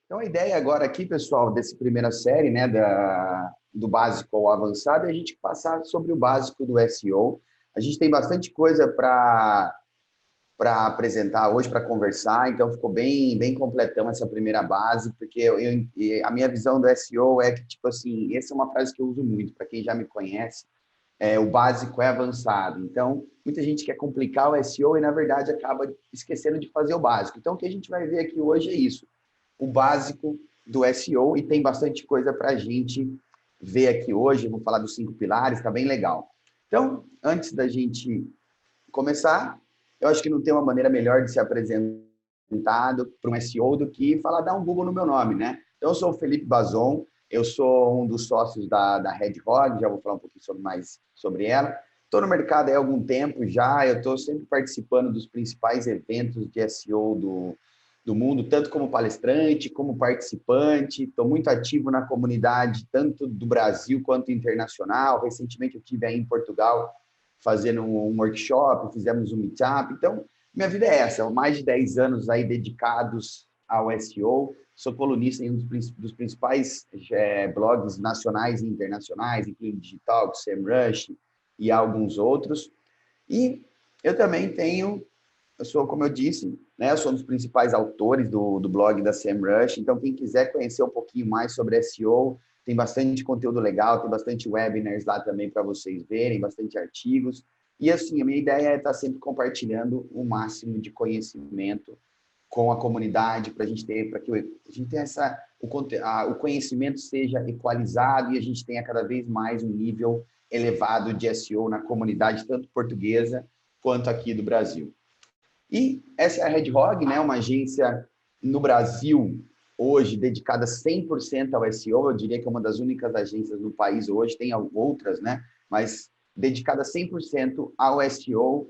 Então, a ideia agora aqui, pessoal, dessa primeira série, né, do básico ao avançado, é a gente passar sobre o básico do SEO. A gente tem bastante coisa para apresentar hoje, para conversar, então ficou bem completão essa primeira base, porque a minha visão do SEO é que, tipo assim, essa é uma frase que eu uso muito, para quem já me conhece, o básico é avançado. Então, muita gente quer complicar o SEO e, na verdade, acaba esquecendo de fazer o básico. Então, o que a gente vai ver aqui hoje é isso, o básico do SEO, e tem bastante coisa para a gente ver aqui hoje. Vou falar dos 5 pilares, está bem legal. Então, antes da gente começar, eu acho que não tem uma maneira melhor de se apresentar para um SEO do que falar, dar um Google no meu nome, né? Então, eu sou o Felipe Bazon, eu sou um dos sócios da Hedgehog, já vou falar um pouquinho mais sobre ela. Estou no mercado há algum tempo já, eu estou sempre participando dos principais eventos de SEO do mundo, tanto como palestrante, como participante. Estou muito ativo na comunidade, tanto do Brasil quanto internacional. Recentemente eu estive aí em Portugal fazendo um workshop, fizemos um meetup. Então, minha vida é essa, mais de 10 anos aí dedicados ao SEO. Sou colunista em um dos principais blogs nacionais e internacionais, incluindo Digital, SEMrush e alguns outros. E eu também eu sou, como eu disse, né, eu sou um dos principais autores do blog da SEMrush, então quem quiser conhecer um pouquinho mais sobre SEO, tem bastante conteúdo legal, tem bastante webinars lá também para vocês verem, bastante artigos. E assim, a minha ideia é estar sempre compartilhando o máximo de conhecimento com a comunidade, para a gente ter, para que a gente tenha o conhecimento seja equalizado e a gente tenha cada vez mais um nível elevado de SEO na comunidade, tanto portuguesa quanto aqui do Brasil. E essa é a Hedgehog, né, uma agência no Brasil, hoje, dedicada 100% ao SEO. Eu diria que é uma das únicas agências no país hoje, tem outras, né, mas dedicada 100% ao SEO.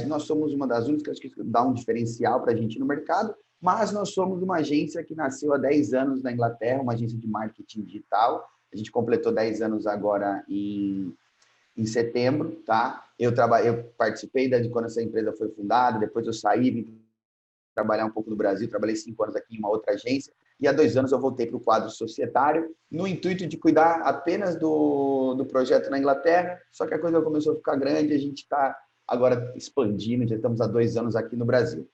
Nós somos uma das únicas que dá um diferencial para a gente no mercado, mas nós somos uma agência que nasceu há 10 anos na Inglaterra, uma agência de marketing digital. A gente completou 10 anos agora em setembro, tá? Eu participei de quando essa empresa foi fundada, depois eu saí, vim trabalhar um pouco no Brasil, trabalhei 5 anos aqui em uma outra agência, e há 2 anos eu voltei para o quadro societário, no intuito de cuidar apenas do projeto na Inglaterra, só que a coisa começou a ficar grande, a gente está agora expandindo, já estamos há 2 anos aqui no Brasil.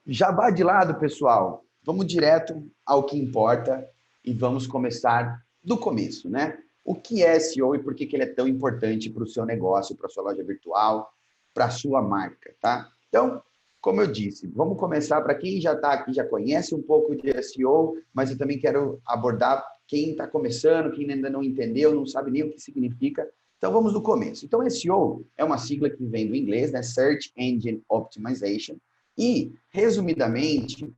Jabá de lado, pessoal, vamos direto ao que importa e vamos começar do começo, né? O que é SEO e por que ele é tão importante para o seu negócio, para a sua loja virtual, para a sua marca, tá? Então, como eu disse, vamos começar para quem já está aqui, já conhece um pouco de SEO, mas eu também quero abordar quem está começando, quem ainda não entendeu, não sabe nem o que significa. Então, vamos do começo. Então, SEO é uma sigla que vem do inglês, né? Search Engine Optimization, e, resumidamente,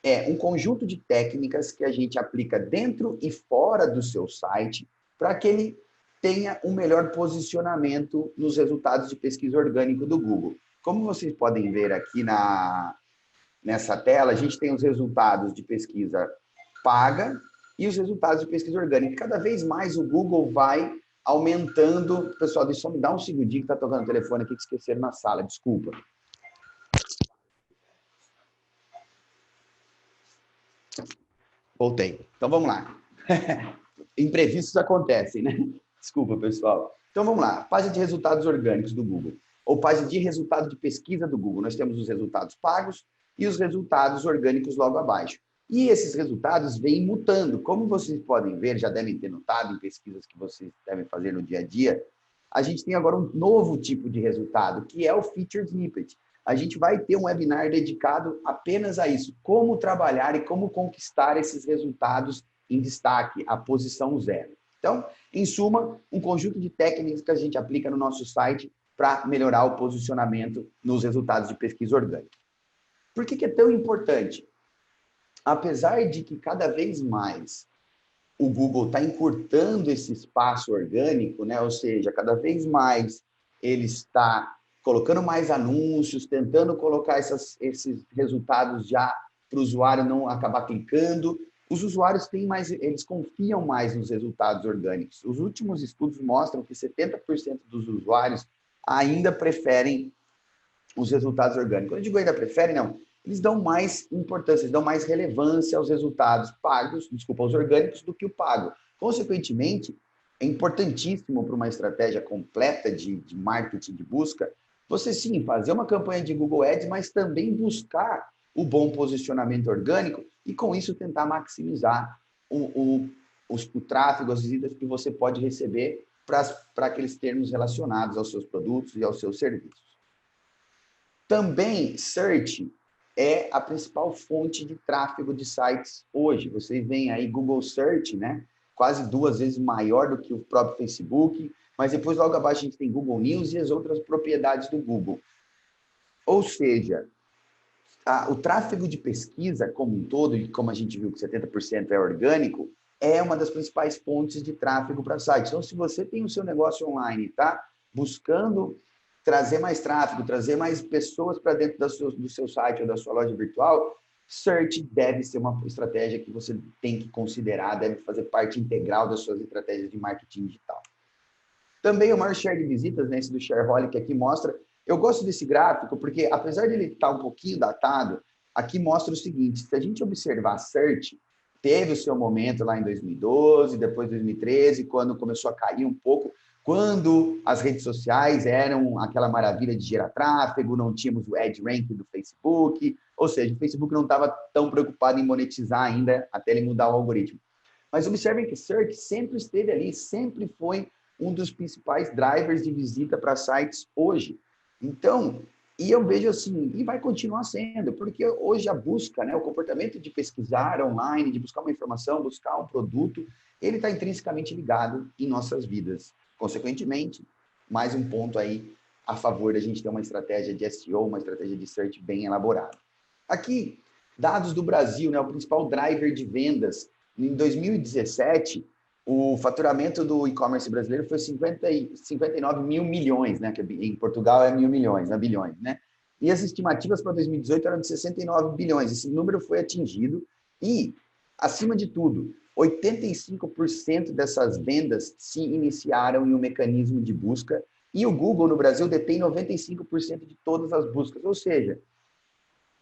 é um conjunto de técnicas que a gente aplica dentro e fora do seu site para que ele tenha um melhor posicionamento nos resultados de pesquisa orgânica do Google. Como vocês podem ver aqui nessa tela, a gente tem os resultados de pesquisa paga e os resultados de pesquisa orgânica. Cada vez mais o Google vai aumentando. Pessoal, deixa eu me dar um segundinho que está tocando o telefone aqui que esqueceram na sala, desculpa. Voltei. Então, vamos lá. Imprevistos acontecem, né? Desculpa, pessoal. Então, vamos lá. Página de resultados orgânicos do Google, ou página de resultado de pesquisa do Google. Nós temos os resultados pagos e os resultados orgânicos logo abaixo. E esses resultados vêm mutando. Como vocês podem ver, já devem ter notado em pesquisas que vocês devem fazer no dia a dia, a gente tem agora um novo tipo de resultado, que é o Featured Snippet. A gente vai ter um webinar dedicado apenas a isso, como trabalhar e como conquistar esses resultados em destaque, a posição 0. Então, em suma, um conjunto de técnicas que a gente aplica no nosso site para melhorar o posicionamento nos resultados de pesquisa orgânica. Por que é tão importante? Apesar de que cada vez mais o Google está encurtando esse espaço orgânico, né? Ou seja, cada vez mais ele está colocando mais anúncios, tentando colocar esses resultados já para o usuário não acabar clicando. Os usuários eles confiam mais nos resultados orgânicos. Os últimos estudos mostram que 70% dos usuários ainda preferem os resultados orgânicos. Quando eu digo ainda preferem, não. eles dão mais importância, eles dão mais relevância aos resultados pagos, desculpa, aos orgânicos do que o pago. Consequentemente, é importantíssimo para uma estratégia completa de marketing de busca, você sim fazer uma campanha de Google Ads, mas também buscar o bom posicionamento orgânico e com isso tentar maximizar o tráfego, as visitas que você pode receber para aqueles termos relacionados aos seus produtos e aos seus serviços. Também, search é a principal fonte de tráfego de sites hoje. Vocês veem aí Google Search, né? Quase 2 vezes maior do que o próprio Facebook, mas depois logo abaixo a gente tem Google News e as outras propriedades do Google. Ou seja, o tráfego de pesquisa como um todo, e como a gente viu que 70% é orgânico, é uma das principais fontes de tráfego para sites. Então, se você tem o seu negócio online e está buscando trazer mais tráfego, trazer mais pessoas para dentro do seu site ou da sua loja virtual, search deve ser uma estratégia que você tem que considerar, deve fazer parte integral das suas estratégias de marketing digital. Também o maior share de visitas, né, esse do Shareaholic aqui mostra. Eu gosto desse gráfico porque, apesar de ele estar um pouquinho datado, aqui mostra o seguinte: se a gente observar a Search, teve o seu momento lá em 2012, depois 2013, quando começou a cair um pouco, quando as redes sociais eram aquela maravilha de gerar tráfego, não tínhamos o Ad Rank do Facebook, ou seja, o Facebook não estava tão preocupado em monetizar ainda até ele mudar o algoritmo. Mas observem que Search sempre esteve ali, sempre foi um dos principais drivers de visita para sites hoje. Então, e eu vejo assim, e vai continuar sendo, porque hoje a busca, né, o comportamento de pesquisar online, de buscar uma informação, buscar um produto, ele está intrinsecamente ligado em nossas vidas. Consequentemente, mais um ponto aí a favor da gente ter uma estratégia de SEO, uma estratégia de search bem elaborada. Aqui, dados do Brasil, né, o principal driver de vendas. Em 2017, o faturamento do e-commerce brasileiro foi 59 mil milhões, né? Que em Portugal é 1.000 milhões, né? Bilhões, né? E as estimativas para 2018 eram de 69 bilhões. Esse número foi atingido e, acima de tudo, 85% dessas vendas se iniciaram em um mecanismo de busca e o Google no Brasil detém 95% de todas as buscas. Ou seja,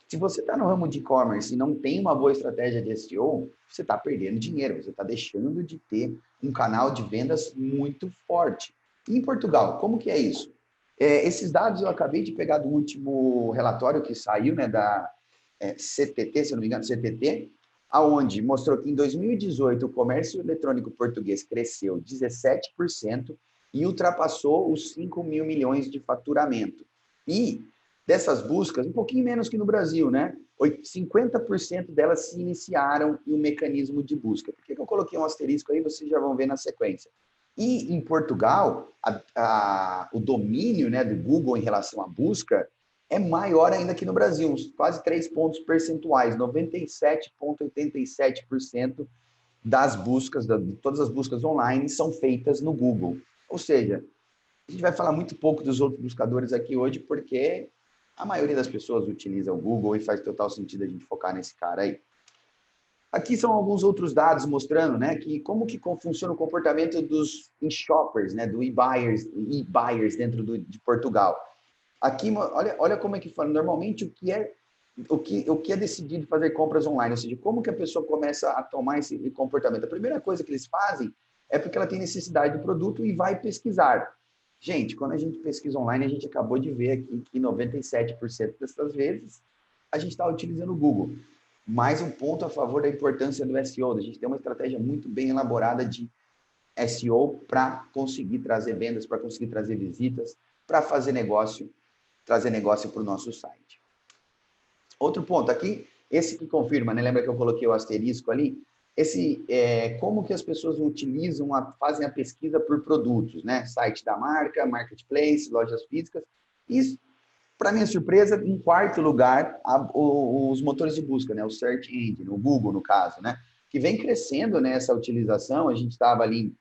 se você está no ramo de e-commerce e não tem uma boa estratégia de SEO, você está perdendo dinheiro, você está deixando de ter um canal de vendas muito forte. E em Portugal, como que é isso? Esses dados eu acabei de pegar do último relatório que saiu, né, da CTT, se eu não me engano, CTT, aonde mostrou que em 2018 o comércio eletrônico português cresceu 17% e ultrapassou os 5 mil milhões de faturamento. E dessas buscas, um pouquinho menos que no Brasil, né? 50% delas se iniciaram em um mecanismo de busca. Por que eu coloquei um asterisco aí? Vocês já vão ver na sequência. E em Portugal, o domínio, né, do Google em relação à busca é maior ainda que no Brasil, quase 3 pontos percentuais, 97,87% das buscas, de todas as buscas online são feitas no Google. Ou seja, a gente vai falar muito pouco dos outros buscadores aqui hoje, porque a maioria das pessoas utiliza o Google e faz total sentido a gente focar nesse cara aí. Aqui são alguns outros dados mostrando, né, que como que funciona o comportamento dos shoppers, né, do e-buyers dentro de Portugal. Aqui, olha como é que fala. Normalmente, o que é decidido fazer compras online, ou seja, como que a pessoa começa a tomar esse comportamento. A primeira coisa que eles fazem é porque ela tem necessidade do produto e vai pesquisar. Gente, quando a gente pesquisa online, a gente acabou de ver aqui que 97% dessas vezes a gente está utilizando o Google. Mais um ponto a favor da importância do SEO. A gente tem uma estratégia muito bem elaborada de SEO para conseguir trazer vendas, para conseguir trazer visitas, para fazer negócio, trazer negócio para o nosso site. Outro ponto aqui, esse que confirma, né? Lembra que eu coloquei o asterisco ali? Como que as pessoas utilizam, fazem a pesquisa por produtos, né? Site da marca, marketplace, lojas físicas. E, para minha surpresa, em quarto lugar, os motores de busca, né? O Search Engine, o Google, no caso, né? Que vem crescendo nessa utilização. A gente estava ali um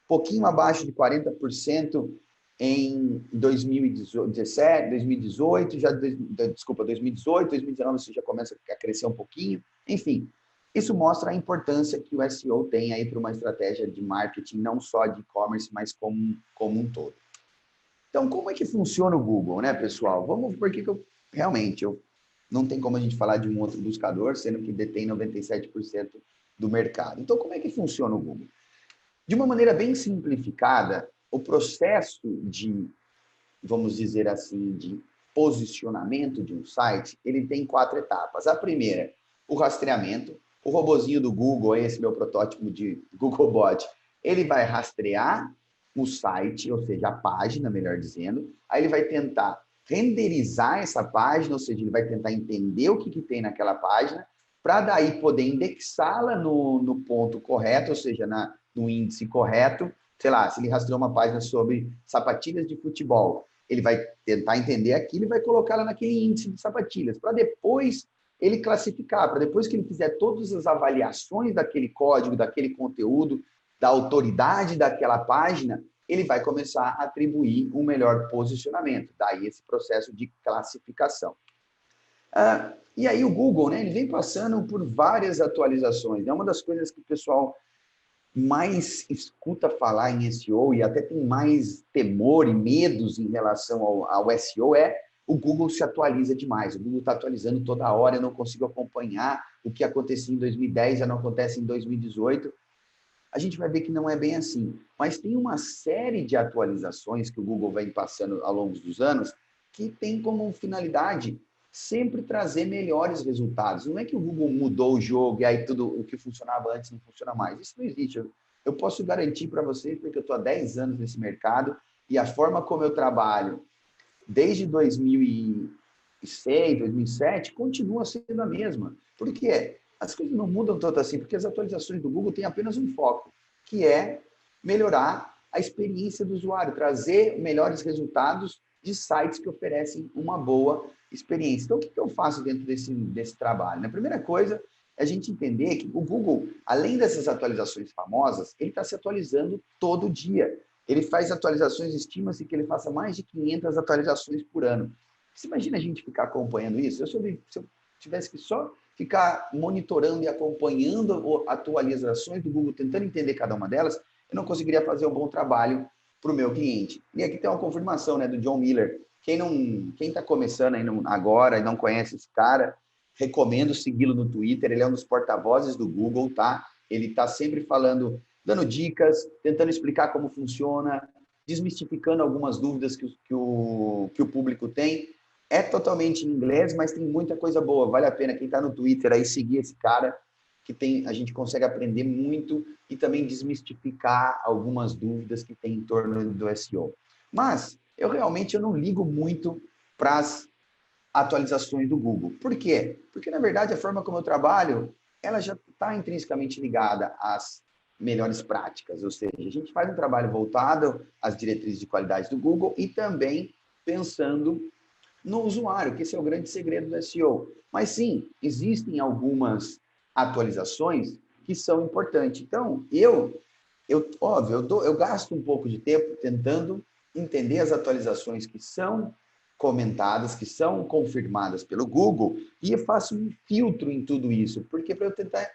pouquinho abaixo de 40% em 2017, 2018, 2018, 2019 isso já começa a crescer um pouquinho. Enfim, isso mostra a importância que o SEO tem aí para uma estratégia de marketing, não só de e-commerce, mas como um todo. Então, como é que funciona o Google, né, pessoal? Porque realmente, não tem como a gente falar de um outro buscador, sendo que detém 97% do mercado. Então, como é que funciona o Google? De uma maneira bem simplificada, o processo de, vamos dizer assim, de posicionamento de um site, ele tem 4 etapas. A primeira, o rastreamento. O robozinho do Google, esse meu protótipo de Googlebot, ele vai rastrear o site, ou seja, a página, melhor dizendo. Aí ele vai tentar renderizar essa página, ou seja, ele vai tentar entender o que tem naquela página, para daí poder indexá-la no ponto correto, ou seja, no índice correto. Sei lá, se ele rastreou uma página sobre sapatilhas de futebol, ele vai tentar entender aquilo e vai colocá-la naquele índice de sapatilhas, para depois ele classificar, para depois que ele fizer todas as avaliações daquele código, daquele conteúdo, da autoridade daquela página, ele vai começar a atribuir um melhor posicionamento. Daí esse processo de classificação. E aí o Google, né, ele vem passando por várias atualizações. É uma das coisas que o pessoal mais escuta falar em SEO e até tem mais temor e medos em relação ao SEO o Google se atualiza demais. O Google está atualizando toda hora, eu não consigo acompanhar o que acontecia em 2010, já não acontece em 2018. A gente vai ver que não é bem assim. Mas tem uma série de atualizações que o Google vem passando ao longo dos anos que tem como finalidade sempre trazer melhores resultados. Não é que o Google mudou o jogo e aí tudo o que funcionava antes não funciona mais. Isso não existe. Eu posso garantir para vocês, porque eu estou há 10 anos nesse mercado e a forma como eu trabalho desde 2006, 2007, continua sendo a mesma. Por quê? As coisas não mudam tanto assim, porque as atualizações do Google têm apenas um foco, que é melhorar a experiência do usuário, trazer melhores resultados de sites que oferecem uma boa experiência. Então, o que eu faço dentro desse trabalho? A primeira coisa é a gente entender que o Google, além dessas atualizações famosas, ele está se atualizando todo dia. Ele faz atualizações, estima-se que ele faça mais de 500 atualizações por ano. Você imagina a gente ficar acompanhando isso? Se eu tivesse que só ficar monitorando e acompanhando atualizações do Google, tentando entender cada uma delas, eu não conseguiria fazer um bom trabalho para o meu cliente. E aqui tem uma confirmação, né, do John Miller. Quem está começando aí agora e não conhece esse cara, recomendo segui-lo no Twitter. Ele é um dos porta-vozes do Google, tá? Ele está sempre falando, dando dicas, tentando explicar como funciona, desmistificando algumas dúvidas que o público tem. É totalmente em inglês, mas tem muita coisa boa. Vale a pena quem está no Twitter aí seguir esse cara, que a gente consegue aprender muito e também desmistificar algumas dúvidas que tem em torno do SEO. Mas eu não ligo muito para as atualizações do Google. Por quê? Porque, na verdade, a forma como eu trabalho, ela já está intrinsecamente ligada às melhores práticas, ou seja, a gente faz um trabalho voltado às diretrizes de qualidade do Google e também pensando no usuário, que esse é o grande segredo do SEO. Mas sim, existem algumas atualizações que são importantes. Então, eu gasto um pouco de tempo tentando entender as atualizações que são comentadas, que são confirmadas pelo Google, e eu faço um filtro em tudo isso, porque para eu tentar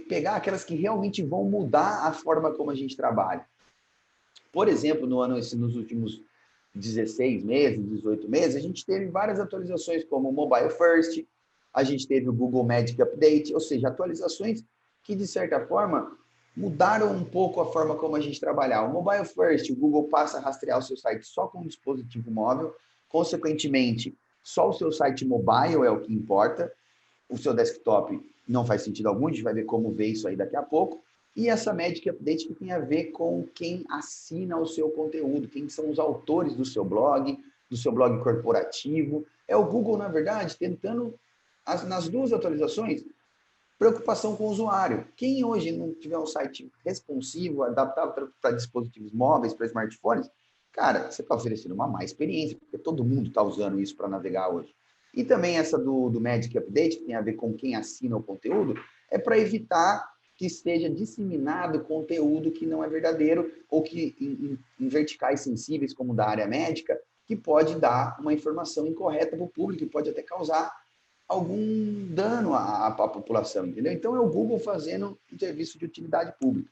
pegar aquelas que realmente vão mudar a forma como a gente trabalha. Por exemplo, nos últimos 16 meses, 18 meses, a gente teve várias atualizações, como o Mobile First, a gente teve o Google Magic Update, ou seja, atualizações que, de certa forma, mudaram um pouco a forma como a gente trabalhar. O Mobile First, o Google passa a rastrear o seu site só com um dispositivo móvel, consequentemente, só o seu site mobile é o que importa, o seu desktop não faz sentido algum, a gente vai ver como ver isso aí daqui a pouco. E essa Magic Update que tem a ver com quem assina o seu conteúdo, quem são os autores do seu blog corporativo. É o Google, na verdade, tentando, nas duas atualizações, preocupação com o usuário. Quem hoje não tiver um site responsivo, adaptável para dispositivos móveis, para smartphones, cara, você está oferecendo uma má experiência, porque todo mundo está usando isso para navegar hoje. E também essa do Magic Update, que tem a ver com quem assina o conteúdo, é para evitar que esteja disseminado conteúdo que não é verdadeiro ou que em verticais sensíveis, como da área médica, que pode dar uma informação incorreta para o público e pode até causar algum dano à população, entendeu? Então, é o Google fazendo um serviço de utilidade pública.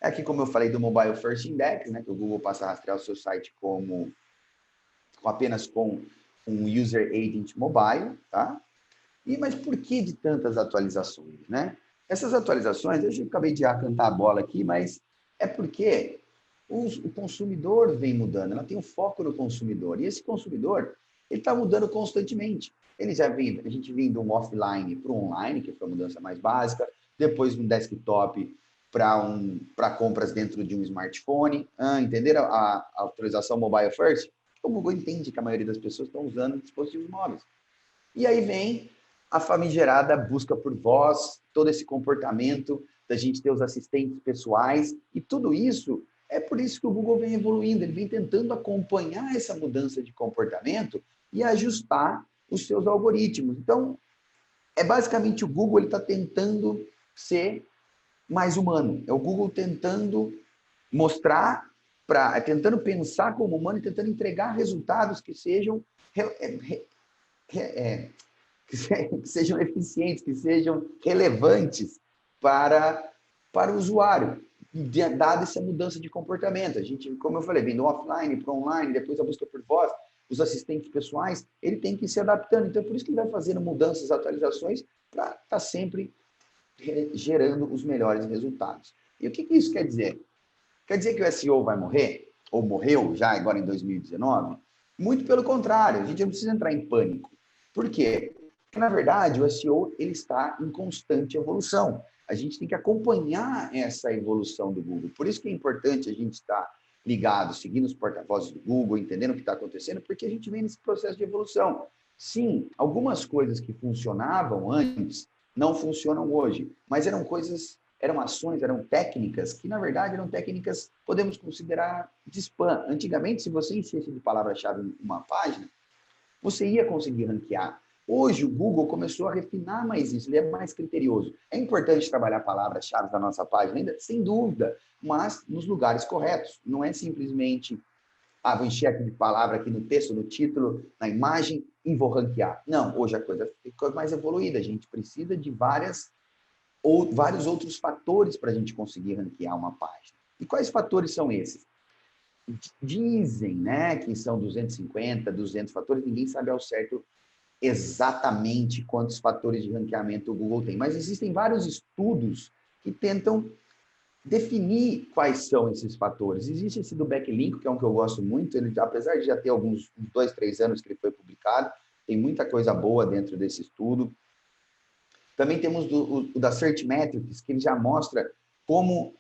Aqui, como eu falei do Mobile First Index, né, que o Google passa a rastrear o seu site apenas com um User Agent Mobile, tá? Mas por que de tantas atualizações, né? Essas atualizações, eu acabei de cantar a bola aqui, mas é porque o consumidor vem mudando, ela tem o foco no consumidor, e esse consumidor, ele está mudando constantemente. Ele já vem, a gente vem de um offline para um online, que foi a mudança mais básica, depois de um desktop para compras dentro de um smartphone, entenderam a atualização mobile first? O Google entende que a maioria das pessoas estão usando dispositivos móveis. E aí vem a famigerada busca por voz, todo esse comportamento da gente ter os assistentes pessoais, e tudo isso é por isso que o Google vem evoluindo, ele vem tentando acompanhar essa mudança de comportamento e ajustar os seus algoritmos. Então, é basicamente o Google ele está tentando ser mais humano. É o Google tentando mostrar, tentando pensar como humano e tentando entregar resultados que sejam é, que sejam eficientes, que sejam relevantes para o usuário, dada essa mudança de comportamento. A gente, como eu falei, vindo offline para online, depois a busca por voz, os assistentes pessoais, ele tem que ir se adaptando. Então, por isso que ele vai fazendo mudanças, atualizações, para estar sempre gerando os melhores resultados. E o que isso quer dizer? Quer dizer que o SEO vai morrer? Ou morreu já agora em 2019? Muito pelo contrário, a gente não precisa entrar em pânico. Por quê? Porque, na verdade, o SEO ele está em constante evolução. A gente tem que acompanhar essa evolução do Google. Por isso que é importante a gente estar ligado, seguindo os porta-vozes do Google, entendendo o que está acontecendo, porque a gente vem nesse processo de evolução. Sim, algumas coisas que funcionavam antes não funcionam hoje, mas eram ações, eram técnicas que, na verdade, eram técnicas, podemos considerar, de spam. Antigamente, se você enchesse de palavra-chave em uma página, você ia conseguir ranquear. Hoje, o Google começou a refinar mais isso, ele é mais criterioso. É importante trabalhar palavras-chave na nossa página, ainda, sem dúvida, mas nos lugares corretos. Não é simplesmente, vou encher aqui de palavra aqui no texto, no título, na imagem e vou ranquear. Não, hoje a coisa ficou mais evoluída. A gente precisa de vários outros fatores para a gente conseguir ranquear uma página. E quais fatores são esses? Dizem, né, que são 250, 200 fatores, ninguém sabe ao certo exatamente quantos fatores de ranqueamento o Google tem, mas existem vários estudos que tentam definir quais são esses fatores. Existe esse do backlink, que é um que eu gosto muito, ele, apesar de já ter alguns 2, 3 anos que ele foi publicado, tem muita coisa boa dentro desse estudo. Também temos o da Searchmetrics, que ele já mostra como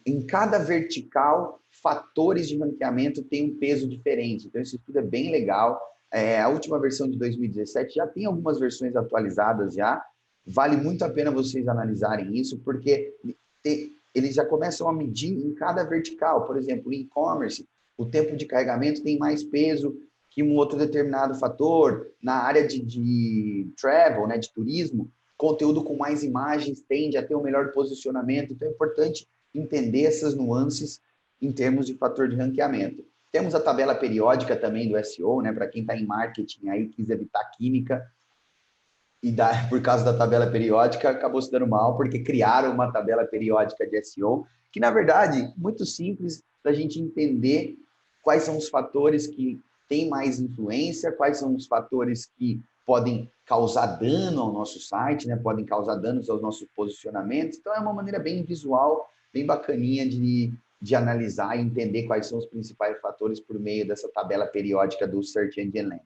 em cada vertical, fatores de ranqueamento têm um peso diferente. Então, esse estudo é bem legal. A última versão de 2017 já tem algumas versões atualizadas já. Vale muito a pena vocês analisarem isso, porque eles já começam a medir em cada vertical. Por exemplo, em e-commerce, o tempo de carregamento tem mais peso que um outro determinado fator. Na área de travel, né, de turismo, conteúdo com mais imagens tende a ter um melhor posicionamento. Então, é importante entender essas nuances em termos de fator de ranqueamento. Temos a tabela periódica também do SEO, né? Para quem está em marketing aí, quis evitar química, e por causa da tabela periódica, acabou se dando mal, porque criaram uma tabela periódica de SEO, que, na verdade, muito simples da gente entender quais são os fatores que têm mais influência, quais são os fatores que podem causar dano ao nosso site, né? Podem causar danos aos nossos posicionamentos. Então, é uma maneira bem visual, bem bacaninha de analisar e entender quais são os principais fatores por meio dessa tabela periódica do Search Engine Land.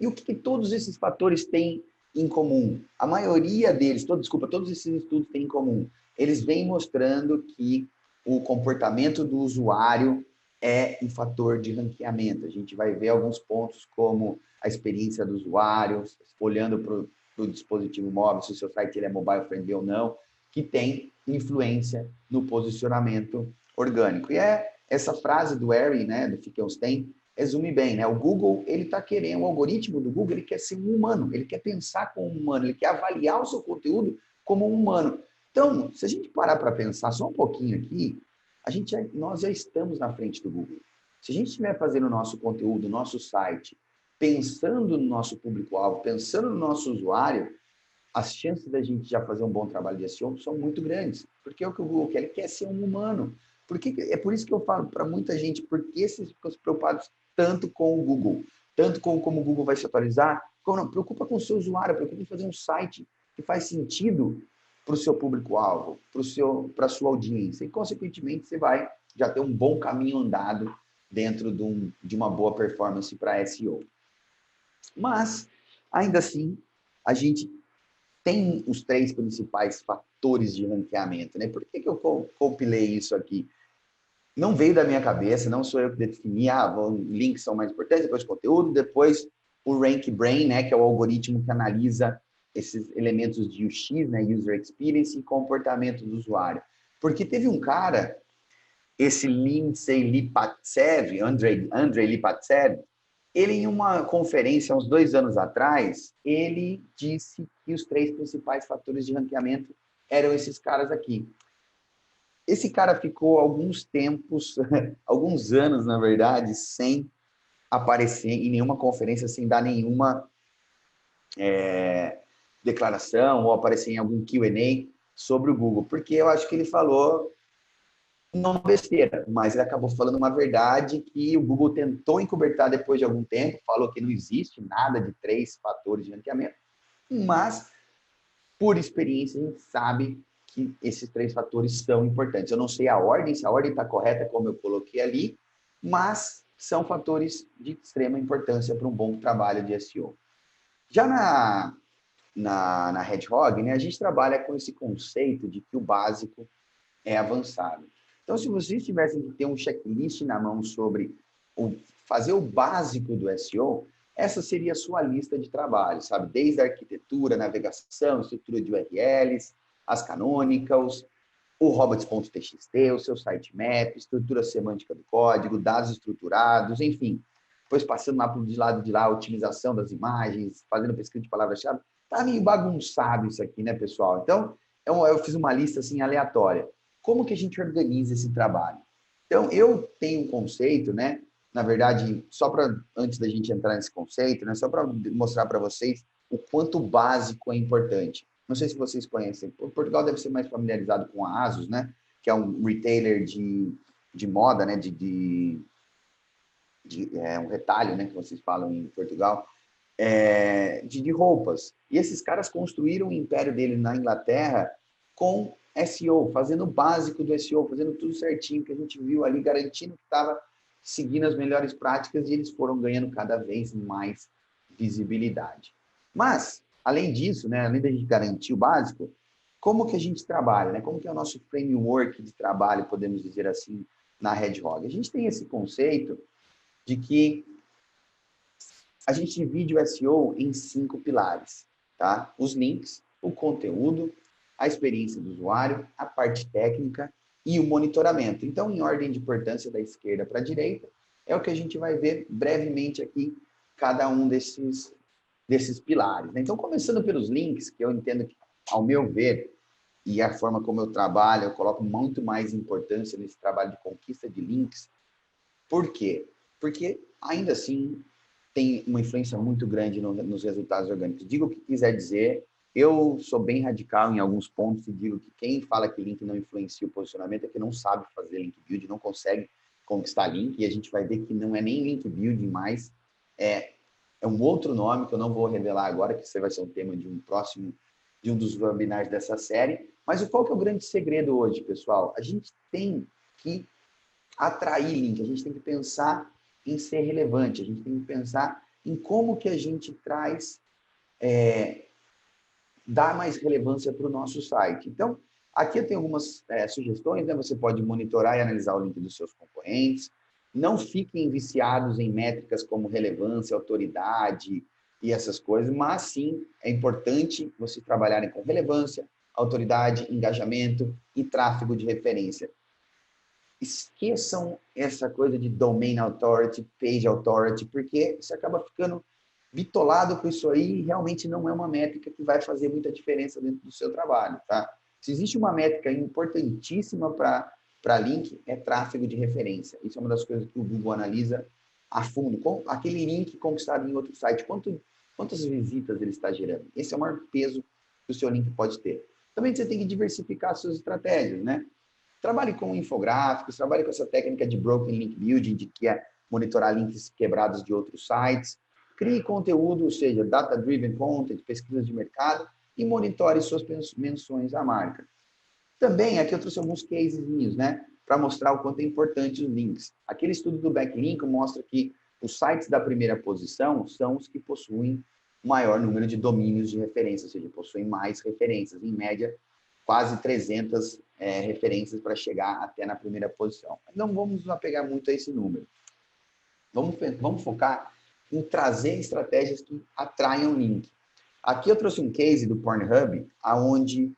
E o que todos esses fatores têm em comum? A maioria deles, todos esses estudos têm em comum. Eles vêm mostrando que o comportamento do usuário é um fator de ranqueamento. A gente vai ver alguns pontos como a experiência do usuário, olhando para o dispositivo móvel, se o seu site ele é mobile friendly ou não, que tem influência no posicionamento orgânico. E é essa frase do Harry, né, do Finkelstein, resume bem, né? O Google, ele está querendo, o algoritmo do Google, ele quer ser um humano, ele quer pensar como um humano, ele quer avaliar o seu conteúdo como um humano. Então, se a gente parar para pensar só um pouquinho aqui, nós já estamos na frente do Google. Se a gente estiver fazendo o nosso conteúdo, o nosso site, pensando no nosso público-alvo, pensando no nosso usuário, as chances da gente já fazer um bom trabalho de SEO são muito grandes, porque é o que o Google quer, ele quer ser um humano. É por isso que eu falo para muita gente, por que vocês ficam preocupados tanto com o Google, tanto com como o Google vai se atualizar? Preocupa com o seu usuário, preocupa em fazer um site que faz sentido para o seu público-alvo, para a sua audiência. E, consequentemente, você vai já ter um bom caminho andado dentro de uma boa performance para SEO. Mas, ainda assim, a gente tem os 3 principais fatores de ranqueamento, né? Por que eu compilei isso aqui? Não veio da minha cabeça, não sou eu que defini, links são mais importantes, depois conteúdo, depois o Rank Brain, né, que é o algoritmo que analisa esses elementos de UX, né, User Experience e comportamento do usuário. Porque teve um cara, esse Lindsay Lipatsev, Andrei Lipatsev, ele em uma conferência, uns 2 anos atrás, ele disse que os 3 principais fatores de ranqueamento eram esses caras aqui. Esse cara ficou alguns tempos, alguns anos, na verdade, sem aparecer em nenhuma conferência, sem dar nenhuma declaração ou aparecer em algum Q&A sobre o Google, porque eu acho que ele falou não besteira, mas ele acabou falando uma verdade que o Google tentou encobertar depois de algum tempo, falou que não existe nada de 3 fatores de ranqueamento, mas, por experiência, a gente sabe que esses 3 fatores são importantes. Eu não sei a ordem, se a ordem está correta, como eu coloquei ali, mas são fatores de extrema importância para um bom trabalho de SEO. Já na Hedgehog, né, a gente trabalha com esse conceito de que o básico é avançado. Então, se vocês tivessem que ter um checklist na mão sobre fazer o básico do SEO, essa seria a sua lista de trabalho, sabe? Desde a arquitetura, navegação, estrutura de URLs, as canonicals, o robots.txt, o seu sitemap, estrutura semântica do código, dados estruturados, enfim. Depois passando lá de lado de lá, otimização das imagens, fazendo pesquisa de palavras-chave. Tá meio bagunçado isso aqui, né, pessoal? Então, eu fiz uma lista assim aleatória. Como que a gente organiza esse trabalho? Então, eu tenho um conceito, né? Na verdade, só para antes da gente entrar nesse conceito, né? Só para mostrar para vocês o quanto o básico é importante. Não sei se vocês conhecem. O Portugal deve ser mais familiarizado com a ASUS, né? Que é um retailer de moda, né? Um retalho, né? Que vocês falam em Portugal. De roupas. E esses caras construíram o império dele na Inglaterra com SEO, fazendo o básico do SEO, fazendo tudo certinho que a gente viu ali, garantindo que estava seguindo as melhores práticas e eles foram ganhando cada vez mais visibilidade. Mas, além disso, né, além da gente garantir o básico, como que a gente trabalha, né? Como que é o nosso framework de trabalho, podemos dizer assim, na Hedgehog? A gente tem esse conceito de que a gente divide o SEO em 5 pilares, tá? Os links, o conteúdo, a experiência do usuário, a parte técnica e o monitoramento. Então, em ordem de importância da esquerda para a direita, é o que a gente vai ver brevemente aqui, cada um desses pilares, né? Então, começando pelos links, que eu entendo que, ao meu ver, e a forma como eu trabalho, eu coloco muito mais importância nesse trabalho de conquista de links. Por quê? Porque, ainda assim, tem uma influência muito grande nos resultados orgânicos. Digo o que quiser dizer, eu sou bem radical em alguns pontos e digo que quem fala que link não influencia o posicionamento é que não sabe fazer link building, não consegue conquistar link, e a gente vai ver que não é nem link building mais, é um outro nome que eu não vou revelar agora, que isso vai ser um tema de um dos webinars dessa série. Mas qual que é o grande segredo hoje, pessoal? A gente tem que atrair link, a gente tem que pensar em ser relevante, a gente tem que pensar em como que a gente traz, dá mais relevância para o nosso site. Então, aqui eu tenho algumas sugestões, né? Você pode monitorar e analisar o link dos seus concorrentes, não fiquem viciados em métricas como relevância, autoridade e essas coisas, mas sim, é importante vocês trabalharem com relevância, autoridade, engajamento e tráfego de referência. Esqueçam essa coisa de domain authority, page authority, porque você acaba ficando bitolado com isso aí e realmente não é uma métrica que vai fazer muita diferença dentro do seu trabalho, tá? Se existe uma métrica importantíssima para link, é tráfego de referência. Isso é uma das coisas que o Google analisa a fundo. Aquele link conquistado em outro site, quantas visitas ele está gerando? Esse é o maior peso que o seu link pode ter. Também você tem que diversificar suas estratégias, né? Trabalhe com infográficos, trabalhe com essa técnica de Broken Link Building, de que é monitorar links quebrados de outros sites, crie conteúdo, ou seja, data-driven content, pesquisas de mercado, e monitore suas menções à marca. Também, aqui eu trouxe alguns casezinhos, né, para mostrar o quanto é importante os links. Aquele estudo do Backlink mostra que os sites da primeira posição são os que possuem maior número de domínios de referência, ou seja, possuem mais referências, em média, quase 300 referências para chegar até na primeira posição. Mas não vamos nos apegar muito a esse número. Vamos focar em trazer estratégias que atraiam link. Aqui eu trouxe um case do Pornhub, aonde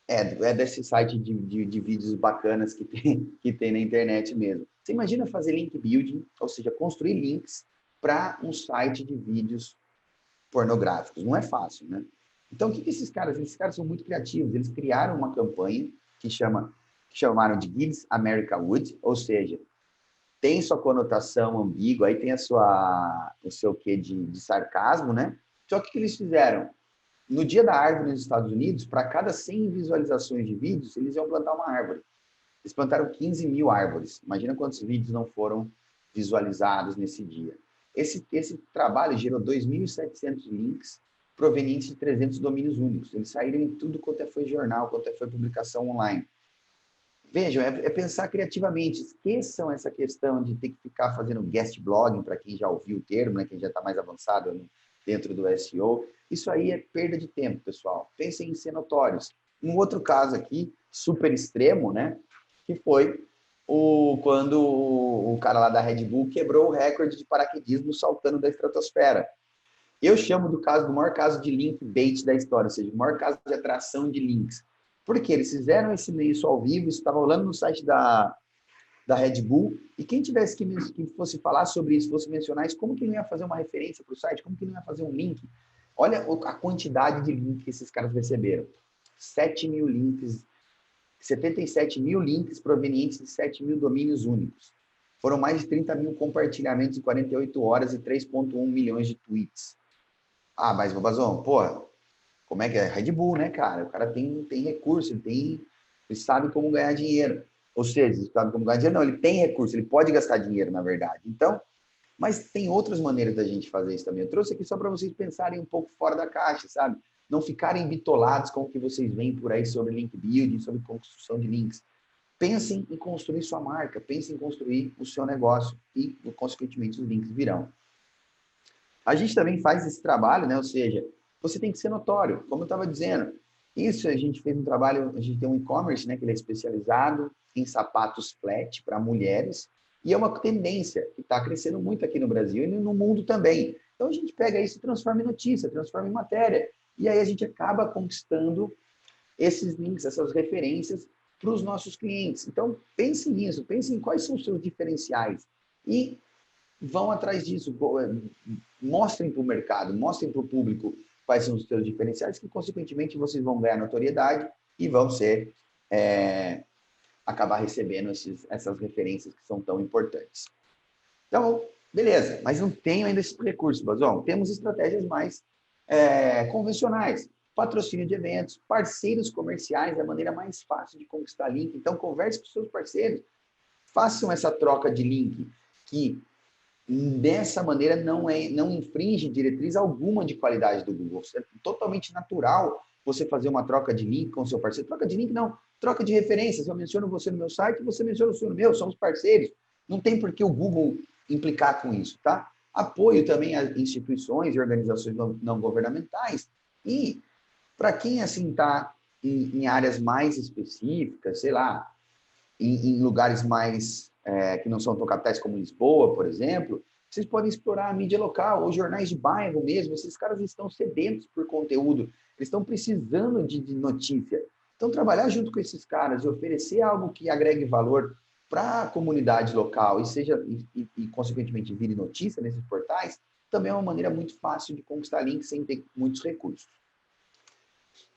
é desse site de vídeos bacanas que tem na internet mesmo. Você imagina fazer link building, ou seja, construir links para um site de vídeos pornográficos. Não é fácil, né? Então, o que esses caras? Esses caras são muito criativos. Eles criaram uma campanha que chamaram de Gives America Wood, ou seja, tem sua conotação ambígua, aí tem o seu quê de sarcasmo, né? Só que o que eles fizeram? No Dia da Árvore nos Estados Unidos, para cada 100 visualizações de vídeos, eles iam plantar uma árvore. Eles plantaram 15 mil árvores. Imagina quantos vídeos não foram visualizados nesse dia. Esse trabalho gerou 2.700 links provenientes de 300 domínios únicos. Eles saíram em tudo quanto foi jornal, quanto foi publicação online. Vejam, é pensar criativamente. Esqueçam essa questão de ter que ficar fazendo guest blogging, para quem já ouviu o termo, né, quem já está mais avançado dentro do SEO. Isso aí é perda de tempo, pessoal. Pensem em ser notórios. Um outro caso aqui, super extremo, né, que foi quando o cara lá da Red Bull quebrou o recorde de paraquedismo saltando da estratosfera. Eu chamo do maior caso de link bait da história, ou seja, o maior caso de atração de links. Porque eles fizeram isso ao vivo, isso estava rolando no site da Red Bull, e quem tivesse que fosse falar sobre isso, fosse mencionar isso, como que não ia fazer uma referência para o site? Como que não ia fazer um link? Olha a quantidade de links que esses caras receberam. 7 mil links, 77 mil links provenientes de 7 mil domínios únicos. Foram mais de 30 mil compartilhamentos em 48 horas e 3,1 milhões de tweets. Ah, mas, Babazão, porra, como é que é? Red Bull, né, cara? O cara tem recurso, ele sabe como ganhar dinheiro. Ou seja, ele sabe como ganhar dinheiro? Não, ele tem recurso, ele pode gastar dinheiro, na verdade. Então, mas tem outras maneiras da gente fazer isso também. Eu trouxe aqui só para vocês pensarem um pouco fora da caixa, sabe? Não ficarem bitolados com o que vocês veem por aí sobre link building, sobre construção de links. Pensem em construir sua marca, pensem em construir o seu negócio e, consequentemente, os links virão. A gente também faz esse trabalho, né? Ou seja, você tem que ser notório, como eu estava dizendo. Isso a gente fez um trabalho, a gente tem um e-commerce, né? Que ele é especializado em sapatos flat para mulheres, e é uma tendência que está crescendo muito aqui no Brasil e no mundo também. Então a gente pega isso e transforma em notícia, transforma em matéria, e aí a gente acaba conquistando esses links, essas referências para os nossos clientes. Então pense nisso, pense em quais são os seus diferenciais e vão atrás disso, mostrem para o mercado, mostrem para o público quais são os seus diferenciais, que consequentemente vocês vão ganhar notoriedade e vão acabar recebendo essas referências que são tão importantes. Então, beleza, mas não tenho ainda esse recurso, Bazão. Temos estratégias mais convencionais. Patrocínio de eventos, parceiros comerciais é a maneira mais fácil de conquistar link. Então, converse com seus parceiros, façam essa troca de link, que dessa maneira não infringe diretriz alguma de qualidade do Google. É totalmente natural você fazer uma troca de link com o seu parceiro. Troca de link não, troca de referências. Eu menciono você no meu site, você menciona o seu no meu, somos parceiros. Não tem por que o Google implicar com isso, tá? Apoio também a instituições e organizações não governamentais. E para quem assim está em áreas mais específicas, sei lá, em lugares mais que não são tão capitais como Lisboa, por exemplo, vocês podem explorar a mídia local, ou jornais de bairro mesmo. Esses caras estão sedentos por conteúdo, eles estão precisando de notícia. Então, trabalhar junto com esses caras e oferecer algo que agregue valor para a comunidade local e, consequentemente, vire notícia nesses portais, também é uma maneira muito fácil de conquistar links sem ter muitos recursos.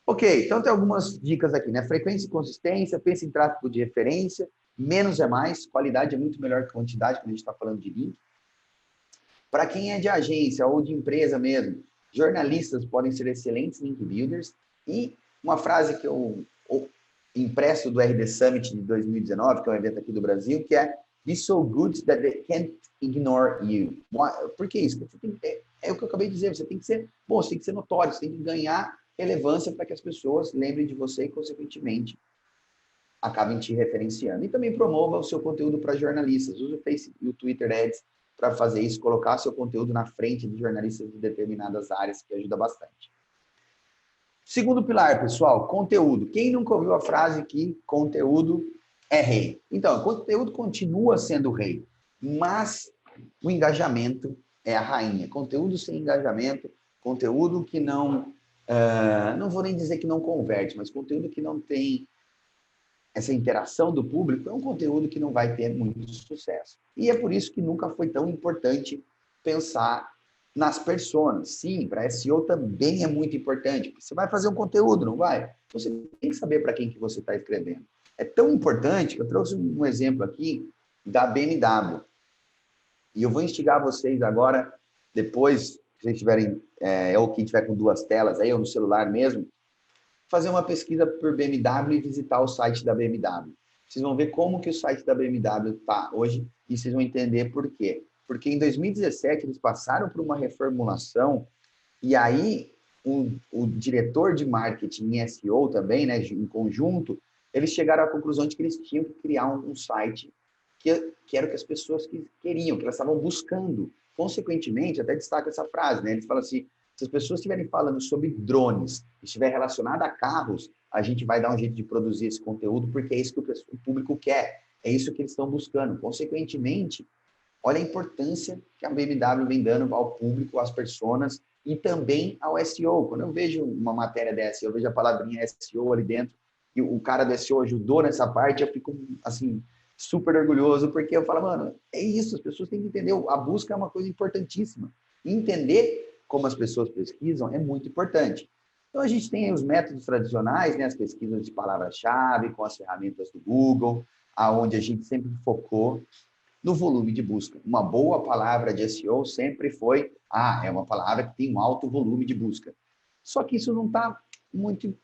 Ok, então tem algumas dicas aqui, né? Frequência e consistência, pense em tráfego de referência, menos é mais, qualidade é muito melhor que quantidade quando a gente está falando de link. Para quem é de agência ou de empresa mesmo, jornalistas podem ser excelentes link builders. E uma frase que eu impresso do RD Summit de 2019, que é um evento aqui do Brasil, que é "Be so good that they can't ignore you". Por que isso? Porque você tem que ter é o que eu acabei de dizer, você tem que ser bom, você tem que ser notório, você tem que ganhar relevância para que as pessoas lembrem de você e, consequentemente, acabem te referenciando. E também promova o seu conteúdo para jornalistas. Use o Facebook e o Twitter Ads para fazer isso, colocar seu conteúdo na frente de jornalistas de determinadas áreas, que ajuda bastante. Segundo pilar, pessoal, conteúdo. Quem nunca ouviu a frase que conteúdo é rei? Então, conteúdo continua sendo rei, mas o engajamento é a rainha. Conteúdo sem engajamento, conteúdo que não vou nem dizer que não converte, mas conteúdo que não tem essa interação do público, é um conteúdo que não vai ter muito sucesso. E é por isso que nunca foi tão importante pensar nas personas. Sim, para SEO também é muito importante, porque você vai fazer um conteúdo, não vai? Você tem que saber para quem que você está escrevendo. É tão importante que eu trouxe um exemplo aqui da BMW. E eu vou instigar vocês agora, depois, se vocês tiverem, ou quem tiver com duas telas aí, ou no celular mesmo, fazer uma pesquisa por BMW e visitar o site da BMW. Vocês vão ver como que o site da BMW está hoje e vocês vão entender por quê. Porque em 2017 eles passaram por uma reformulação e aí o diretor de marketing e SEO também, né, em conjunto, eles chegaram à conclusão de que eles tinham que criar um site que era o que as pessoas queriam, que elas estavam buscando. Consequentemente, até destaca essa frase, né? Eles falam assim, se as pessoas estiverem falando sobre drones, estiver relacionado a carros, a gente vai dar um jeito de produzir esse conteúdo, porque é isso que o público quer, é isso que eles estão buscando. Consequentemente, olha a importância que a BMW vem dando ao público, às pessoas e também ao SEO. Quando eu vejo uma matéria dessa, eu vejo a palavrinha SEO ali dentro, e o cara do SEO ajudou nessa parte, eu fico, assim, super orgulhoso, porque eu falo, mano, é isso, as pessoas têm que entender, a busca é uma coisa importantíssima. Entender como as pessoas pesquisam é muito importante. Então, a gente tem os métodos tradicionais, né, as pesquisas de palavra-chave, com as ferramentas do Google, aonde a gente sempre focou no volume de busca. Uma boa palavra de SEO sempre foi, é uma palavra que tem um alto volume de busca. Só que isso não está muito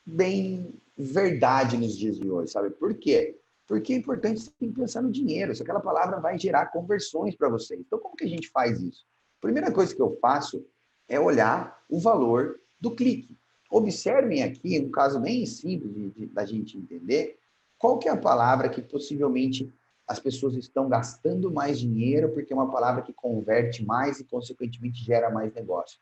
bem verdade nos dias de hoje, sabe? Por quê? Porque é importante você tem que pensar no dinheiro, se aquela palavra vai gerar conversões para você. Então, como que a gente faz isso? A primeira coisa que eu faço é olhar o valor do clique. Observem aqui, um caso bem simples da gente entender, qual que é a palavra que possivelmente as pessoas estão gastando mais dinheiro porque é uma palavra que converte mais e, consequentemente, gera mais negócio.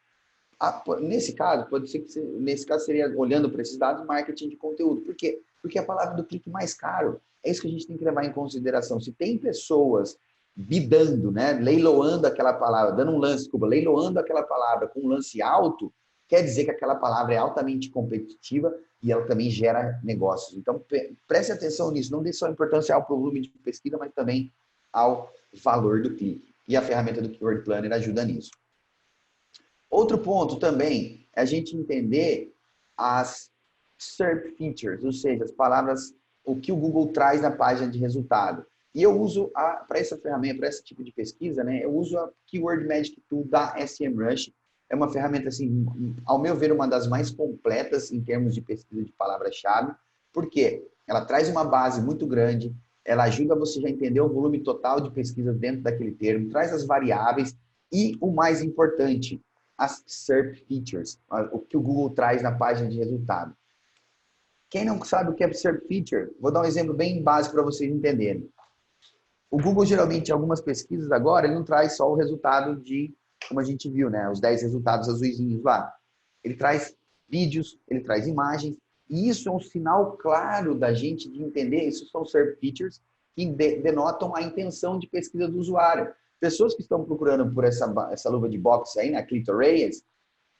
Nesse caso, pode ser que nesse caso seria olhando para esses dados, marketing de conteúdo. Por quê? Porque é a palavra do clique mais caro. É isso que a gente tem que levar em consideração. Se tem pessoas bidando, né, leiloando aquela palavra, dando um lance, desculpa, leiloando aquela palavra com um lance alto, quer dizer que aquela palavra é altamente competitiva e ela também gera negócios. Então, preste atenção nisso. Não dê só importância ao volume de pesquisa, mas também ao valor do clique. E a ferramenta do Keyword Planner ajuda nisso. Outro ponto também é a gente entender as SERP features, ou seja, as palavras, o que o Google traz na página de resultado. E eu uso, para essa ferramenta, para esse tipo de pesquisa, né, eu uso a Keyword Magic Tool da SEMrush. É uma ferramenta, assim, ao meu ver, uma das mais completas em termos de pesquisa de palavra-chave. Por quê? Ela traz uma base muito grande, ela ajuda você já a entender o volume total de pesquisas dentro daquele termo, traz as variáveis e, o mais importante, as SERP features, o que o Google traz na página de resultado. Quem não sabe o que é SERP feature, vou dar um exemplo bem básico para vocês entenderem. O Google, geralmente, em algumas pesquisas agora, ele não traz só o resultado de, como a gente viu, né, os 10 resultados azuisinhos lá. Ele traz vídeos, ele traz imagens, e isso é um sinal claro da gente de entender, isso são SERP features que denotam a intenção de pesquisa do usuário. Pessoas que estão procurando por essa luva de boxe aí, na Clitoraeus,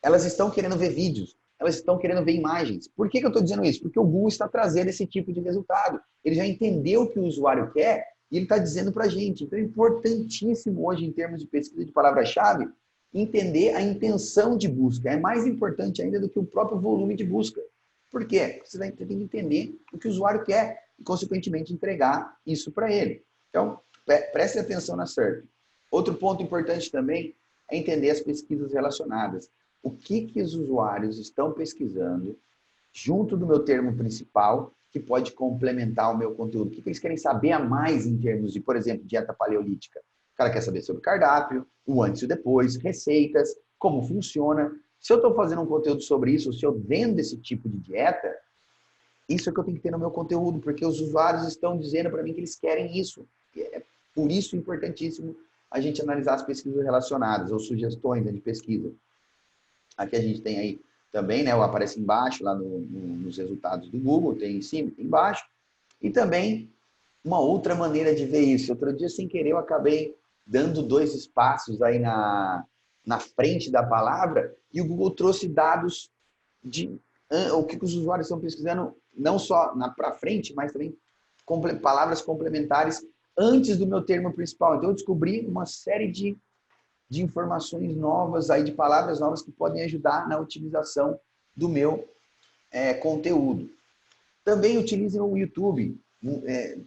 elas estão querendo ver vídeos, elas estão querendo ver imagens. Por que eu estou dizendo isso? Porque o Google está trazendo esse tipo de resultado. Ele já entendeu o que o usuário quer e ele está dizendo para a gente. Então é importantíssimo hoje, em termos de pesquisa de palavra-chave, entender a intenção de busca. É mais importante ainda do que o próprio volume de busca. Por quê? Porque você tem que entender o que o usuário quer e, consequentemente, entregar isso para ele. Então, preste atenção na SERP. Outro ponto importante também é entender as pesquisas relacionadas. O que os usuários estão pesquisando junto do meu termo principal que pode complementar o meu conteúdo? O que eles querem saber a mais em termos de, por exemplo, dieta paleolítica? O cara quer saber sobre cardápio, o antes e o depois, receitas. como funciona. Se eu estou fazendo um conteúdo sobre isso, se eu vendo esse tipo de dieta, isso é que eu tenho que ter no meu conteúdo, porque os usuários estão dizendo para mim que eles querem isso. É por isso importantíssimo a gente analisar as pesquisas relacionadas, ou sugestões, né, de pesquisa. Aqui a gente tem aí também, né, aparece embaixo, lá nos resultados do Google, tem em cima, tem embaixo. E também uma outra maneira de ver isso. Outro dia, sem querer, eu acabei dando 2 espaços aí na frente da palavra e o Google trouxe dados de o que os usuários estão pesquisando, não só para frente, mas também palavras complementares antes do meu termo principal. Então, eu descobri uma série de informações novas, aí, de palavras novas que podem ajudar na otimização do meu conteúdo. Também utilizem o YouTube.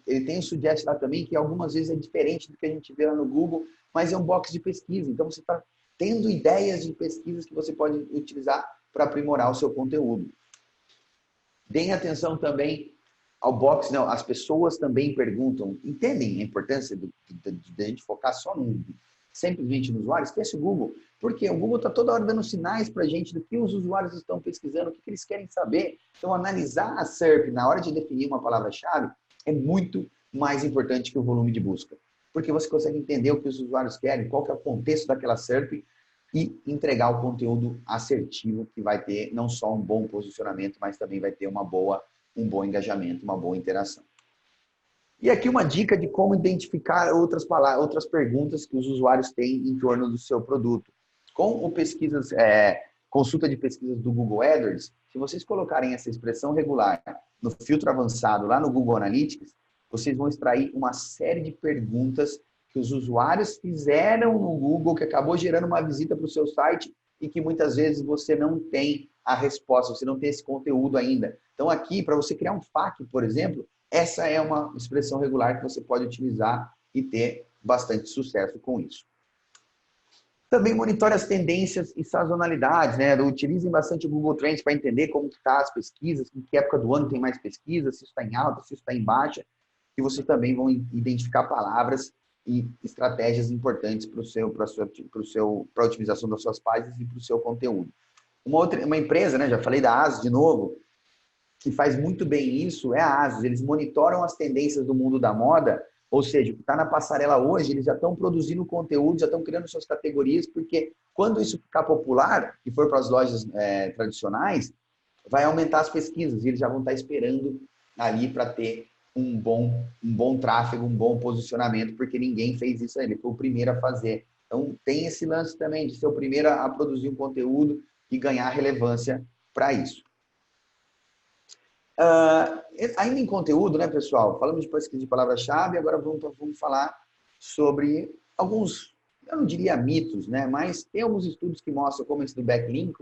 Ele tem um suggest lá também, que algumas vezes é diferente do que a gente vê lá no Google, mas é um box de pesquisa. Então, você está tendo ideias de pesquisas que você pode utilizar para aprimorar o seu conteúdo. Deem atenção também ao box. Não, as pessoas também perguntam, entendem a importância de a gente focar só simplesmente no usuário? Esquece o Google, porque o Google está toda hora dando sinais para a gente do que os usuários estão pesquisando, o que eles querem saber. Então, analisar a SERP na hora de definir uma palavra-chave é muito mais importante que o volume de busca, porque você consegue entender o que os usuários querem, qual que é o contexto daquela SERP e entregar o conteúdo assertivo que vai ter não só um bom posicionamento, mas também vai ter um bom engajamento, uma boa interação. E aqui uma dica de como identificar outras perguntas que os usuários têm em torno do seu produto. Com o consulta de pesquisas do Google AdWords, se vocês colocarem essa expressão regular no filtro avançado lá no Google Analytics, vocês vão extrair uma série de perguntas que os usuários fizeram no Google, que acabou gerando uma visita para o seu site e que muitas vezes você não tem a resposta, você não tem esse conteúdo ainda. Então aqui, para você criar um FAQ, por exemplo, essa é uma expressão regular que você pode utilizar e ter bastante sucesso com isso. Também monitore as tendências e sazonalidades, né? Utilizem bastante o Google Trends para entender como estão as pesquisas, em que época do ano tem mais pesquisa, se isso está em alta, se isso está em baixa. E vocês também vão identificar palavras e estratégias importantes para a otimização das suas páginas e para o seu conteúdo. Uma empresa, né? Já falei da ASUS de novo, que faz muito bem isso, é a ASUS. Eles monitoram as tendências do mundo da moda, ou seja, o que está na passarela hoje, eles já estão produzindo conteúdo, já estão criando suas categorias, porque quando isso ficar popular e for para as lojas tradicionais, vai aumentar as pesquisas e eles já vão estar esperando ali para ter um bom tráfego, um bom posicionamento, porque ninguém fez isso ainda, ele foi o primeiro a fazer. Então, tem esse lance também de ser o primeiro a produzir um conteúdo e ganhar relevância para isso. Ainda em conteúdo, né, pessoal? Falamos de pesquisa de palavra-chave, agora vamos falar sobre alguns, eu não diria mitos, né, mas tem alguns estudos que mostram, como esse do Backlink,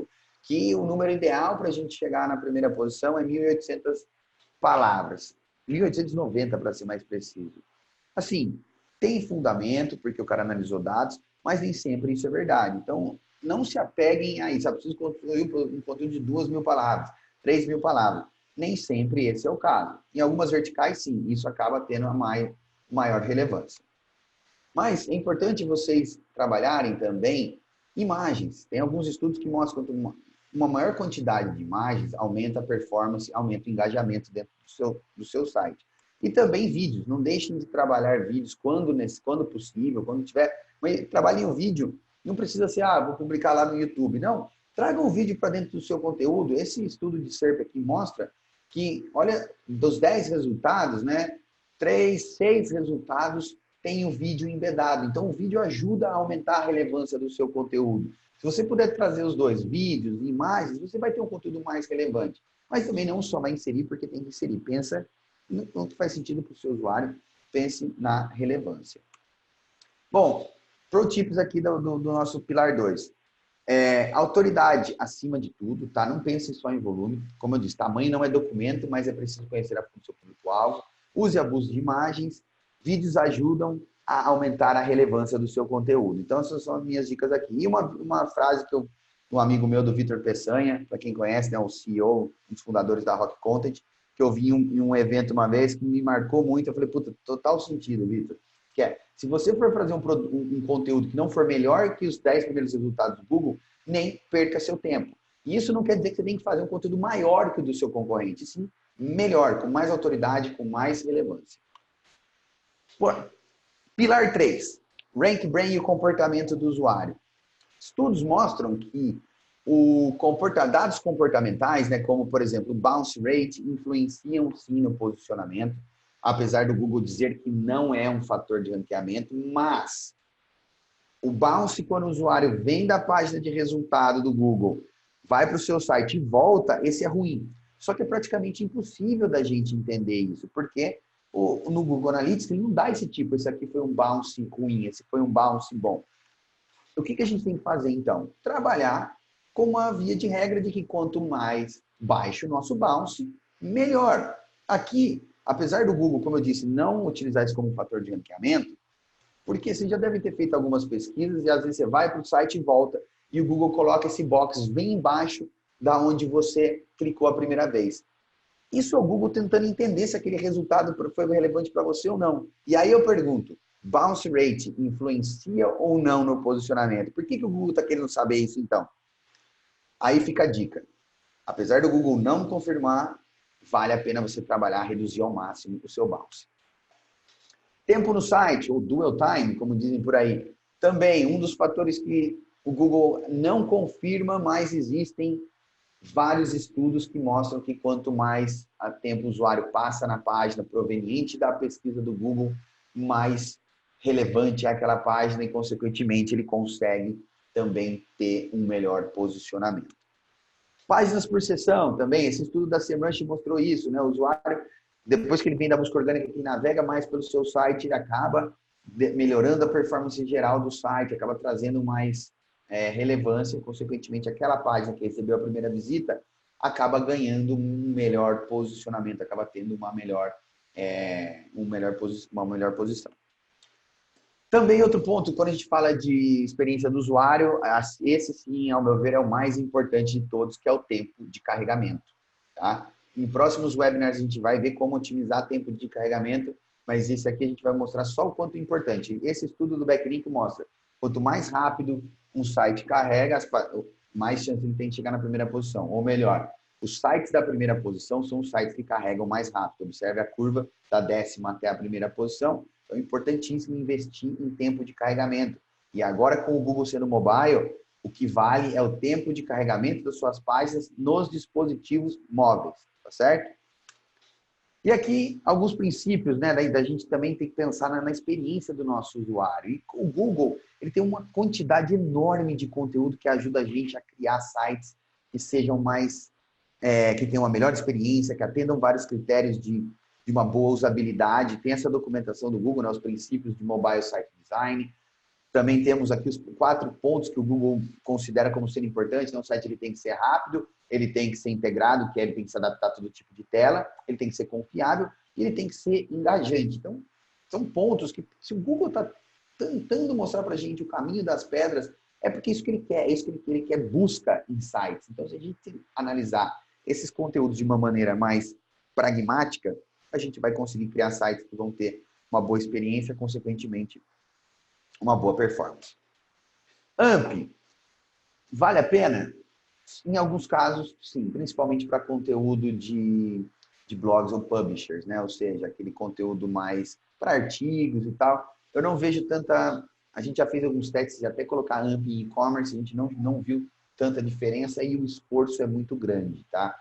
que o número ideal para a gente chegar na primeira posição é 1.800 palavras. 1.890 para ser mais preciso. Assim, tem fundamento, porque o cara analisou dados, mas nem sempre isso é verdade. Então, não se apeguem a isso. Eu preciso construir um conteúdo de 2.000 palavras, 3.000 palavras. Nem sempre esse é o caso. Em algumas verticais, sim, isso acaba tendo uma maior relevância. Mas é importante vocês trabalharem também imagens. Tem alguns estudos que mostram que uma maior quantidade de imagens aumenta a performance, aumenta o engajamento dentro do seu site. E também vídeos. Não deixem de trabalhar vídeos quando possível, quando tiver. Mas trabalhem o vídeo. Não precisa ser, vou publicar lá no YouTube. Não. Traga um vídeo para dentro do seu conteúdo. Esse estudo de SERP aqui mostra que, olha, dos 10 resultados, né, 3, 6 resultados tem o vídeo embedado. Então, o vídeo ajuda a aumentar a relevância do seu conteúdo. Se você puder trazer os dois, vídeos e imagens, você vai ter um conteúdo mais relevante. Mas também não só vai inserir porque tem que inserir. Pensa no que faz sentido para o seu usuário, pense na relevância. Bom, pro tips aqui do nosso pilar 2. Autoridade acima de tudo, tá? Não pense só em volume. Como eu disse, tamanho não é documento, mas é preciso conhecer a fundo o seu público-alvo. Use abuso de imagens. Vídeos ajudam a aumentar a relevância do seu conteúdo. Então, essas são as minhas dicas aqui. E uma frase que um amigo meu, do Vitor Peçanha, para quem conhece, né, o CEO, um dos fundadores da Rock Content, que eu vi em um evento uma vez, que me marcou muito. Eu falei, puta, total sentido, Vitor. Que se você for fazer um conteúdo que não for melhor que os 10 primeiros resultados do Google, nem perca seu tempo. E isso não quer dizer que você tem que fazer um conteúdo maior que o do seu concorrente, sim melhor, com mais autoridade, com mais relevância. Pilar 3, Rank Brain e o comportamento do usuário. Estudos mostram que dados comportamentais, né, como, por exemplo, o bounce rate, influenciam sim no posicionamento, apesar do Google dizer que não é um fator de ranqueamento, mas o bounce, quando o usuário vem da página de resultado do Google, vai para o seu site e volta, esse é ruim. Só que é praticamente impossível da gente entender isso, porque no Google Analytics ele não dá esse tipo, esse aqui foi um bounce ruim, esse foi um bounce bom. O que a gente tem que fazer, então? Trabalhar com uma via de regra de que quanto mais baixo o nosso bounce, melhor. Aqui, apesar do Google, como eu disse, não utilizar isso como fator de ranqueamento, porque você já deve ter feito algumas pesquisas e às vezes você vai para o site e volta e o Google coloca esse box bem embaixo da onde você clicou a primeira vez. Isso é o Google tentando entender se aquele resultado foi relevante para você ou não. E aí eu pergunto, bounce rate influencia ou não no posicionamento? Por que o Google está querendo saber isso então? Aí fica a dica. Apesar do Google não confirmar, vale a pena você trabalhar, reduzir ao máximo o seu bounce. Tempo no site, ou dwell time, como dizem por aí, também um dos fatores que o Google não confirma, mas existem vários estudos que mostram que quanto mais tempo o usuário passa na página proveniente da pesquisa do Google, mais relevante é aquela página e, consequentemente, ele consegue também ter um melhor posicionamento. Páginas por sessão também, esse estudo da Semrush mostrou isso, né? O usuário, depois que ele vem da busca orgânica e navega mais pelo seu site, ele acaba melhorando a performance geral do site, acaba trazendo mais relevância, consequentemente, aquela página que recebeu a primeira visita acaba ganhando um melhor posicionamento, acaba tendo uma melhor posição. Também outro ponto, quando a gente fala de experiência do usuário, esse sim, ao meu ver, é o mais importante de todos, que é o tempo de carregamento. Tá? Em próximos webinars a gente vai ver como otimizar tempo de carregamento, mas esse aqui a gente vai mostrar só o quanto é importante. Esse estudo do Backlink mostra, quanto mais rápido um site carrega, mais chance ele tem de chegar na primeira posição. Ou melhor, os sites da primeira posição são os sites que carregam mais rápido. Observe a curva da 10ª até a primeira posição. Então é importantíssimo investir em tempo de carregamento. E agora, com o Google sendo mobile, o que vale é o tempo de carregamento das suas páginas nos dispositivos móveis, tá certo? E aqui, alguns princípios, né? Da gente também tem que pensar na experiência do nosso usuário. E o Google, ele tem uma quantidade enorme de conteúdo que ajuda a gente a criar sites que sejam mais, que tenham uma melhor experiência, que atendam vários critérios de uma boa usabilidade. Tem essa documentação do Google, né, os princípios de Mobile Site Design. Também temos aqui os 4 pontos que o Google considera como sendo importantes. Então, o site ele tem que ser rápido, ele tem que ser integrado, que ele tem que se adaptar a todo tipo de tela, ele tem que ser confiável e ele tem que ser engajante. Então, são pontos que, se o Google está tentando mostrar para a gente o caminho das pedras, é porque isso que ele quer, é isso que ele quer, busca insights. Então, se a gente analisar esses conteúdos de uma maneira mais pragmática, a gente vai conseguir criar sites que vão ter uma boa experiência, consequentemente, uma boa performance. AMP, vale a pena? Em alguns casos, sim, principalmente para conteúdo de blogs ou publishers, né? Ou seja, aquele conteúdo mais para artigos e tal. Eu não vejo tanta... A gente já fez alguns testes de até colocar AMP em e-commerce, a gente não viu tanta diferença e o esforço é muito grande, tá?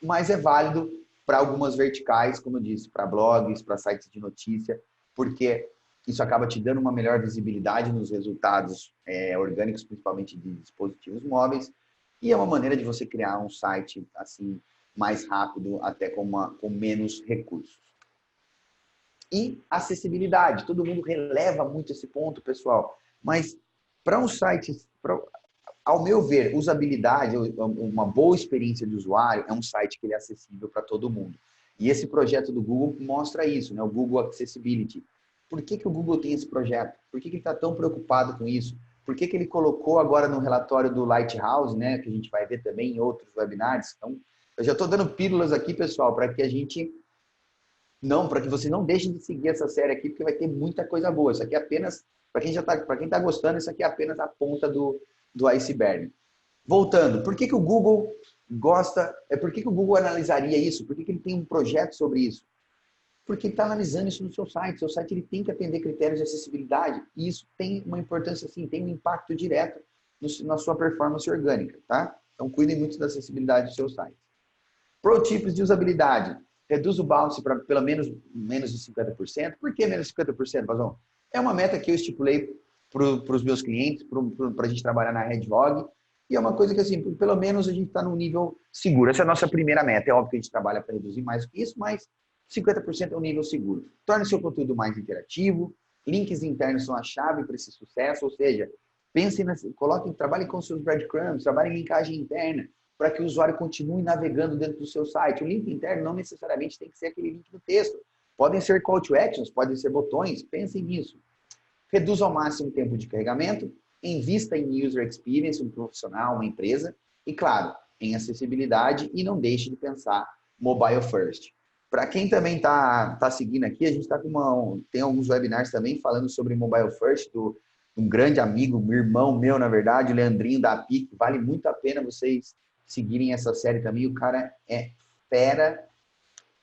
Mas é válido para algumas verticais, como eu disse, para blogs, para sites de notícia, porque isso acaba te dando uma melhor visibilidade nos resultados orgânicos, principalmente de dispositivos móveis, e é uma maneira de você criar um site assim mais rápido, até com menos recursos. E acessibilidade, todo mundo releva muito esse ponto, pessoal, mas para um site, ao meu ver, usabilidade, uma boa experiência de usuário, é um site que ele é acessível para todo mundo. E esse projeto do Google mostra isso, né? O Google Accessibility. Por que o Google tem esse projeto? Por que ele está tão preocupado com isso? Por que ele colocou agora no relatório do Lighthouse, né? Que a gente vai ver também em outros webinars. Então, eu já estou dando pílulas aqui, pessoal, para que para que vocês não deixem de seguir essa série aqui, porque vai ter muita coisa boa. Isso aqui é apenas, para quem está gostando, isso aqui é apenas a ponta do iceberg. Voltando, por que que o Google gosta, por que que o Google analisaria isso? Por que que ele tem um projeto sobre isso? Porque está analisando isso no seu site. Seu site ele tem que atender critérios de acessibilidade. E isso tem uma importância, assim, tem um impacto direto na sua performance orgânica, tá? Então, cuidem muito da acessibilidade do seu site. Pro tipos de usabilidade. Reduz o bounce para pelo menos de 50%. Por que menos de 50%, Vazão? É uma meta que eu estipulei para os meus clientes, para a gente trabalhar na Hedgehog. E é uma coisa que, assim, pelo menos a gente está num nível seguro. Essa é a nossa primeira meta. É óbvio que a gente trabalha para reduzir mais do que isso, mas 50% é um nível seguro. Torne seu conteúdo mais interativo. Links internos são a chave para esse sucesso. Ou seja, pensem, coloquem, trabalhem com seus breadcrumbs, trabalhem em linkagem interna, para que o usuário continue navegando dentro do seu site. O link interno não necessariamente tem que ser aquele link no texto. Podem ser call to actions, podem ser botões, pensem nisso. Reduz ao máximo o tempo de carregamento, invista em user experience, um profissional, uma empresa, e claro, em acessibilidade e não deixe de pensar mobile first. Para quem também está seguindo aqui, a gente tem alguns webinars também falando sobre mobile first, um grande amigo, um irmão meu, na verdade, o Leandrinho da PIC. Vale muito a pena vocês seguirem essa série também. O cara é fera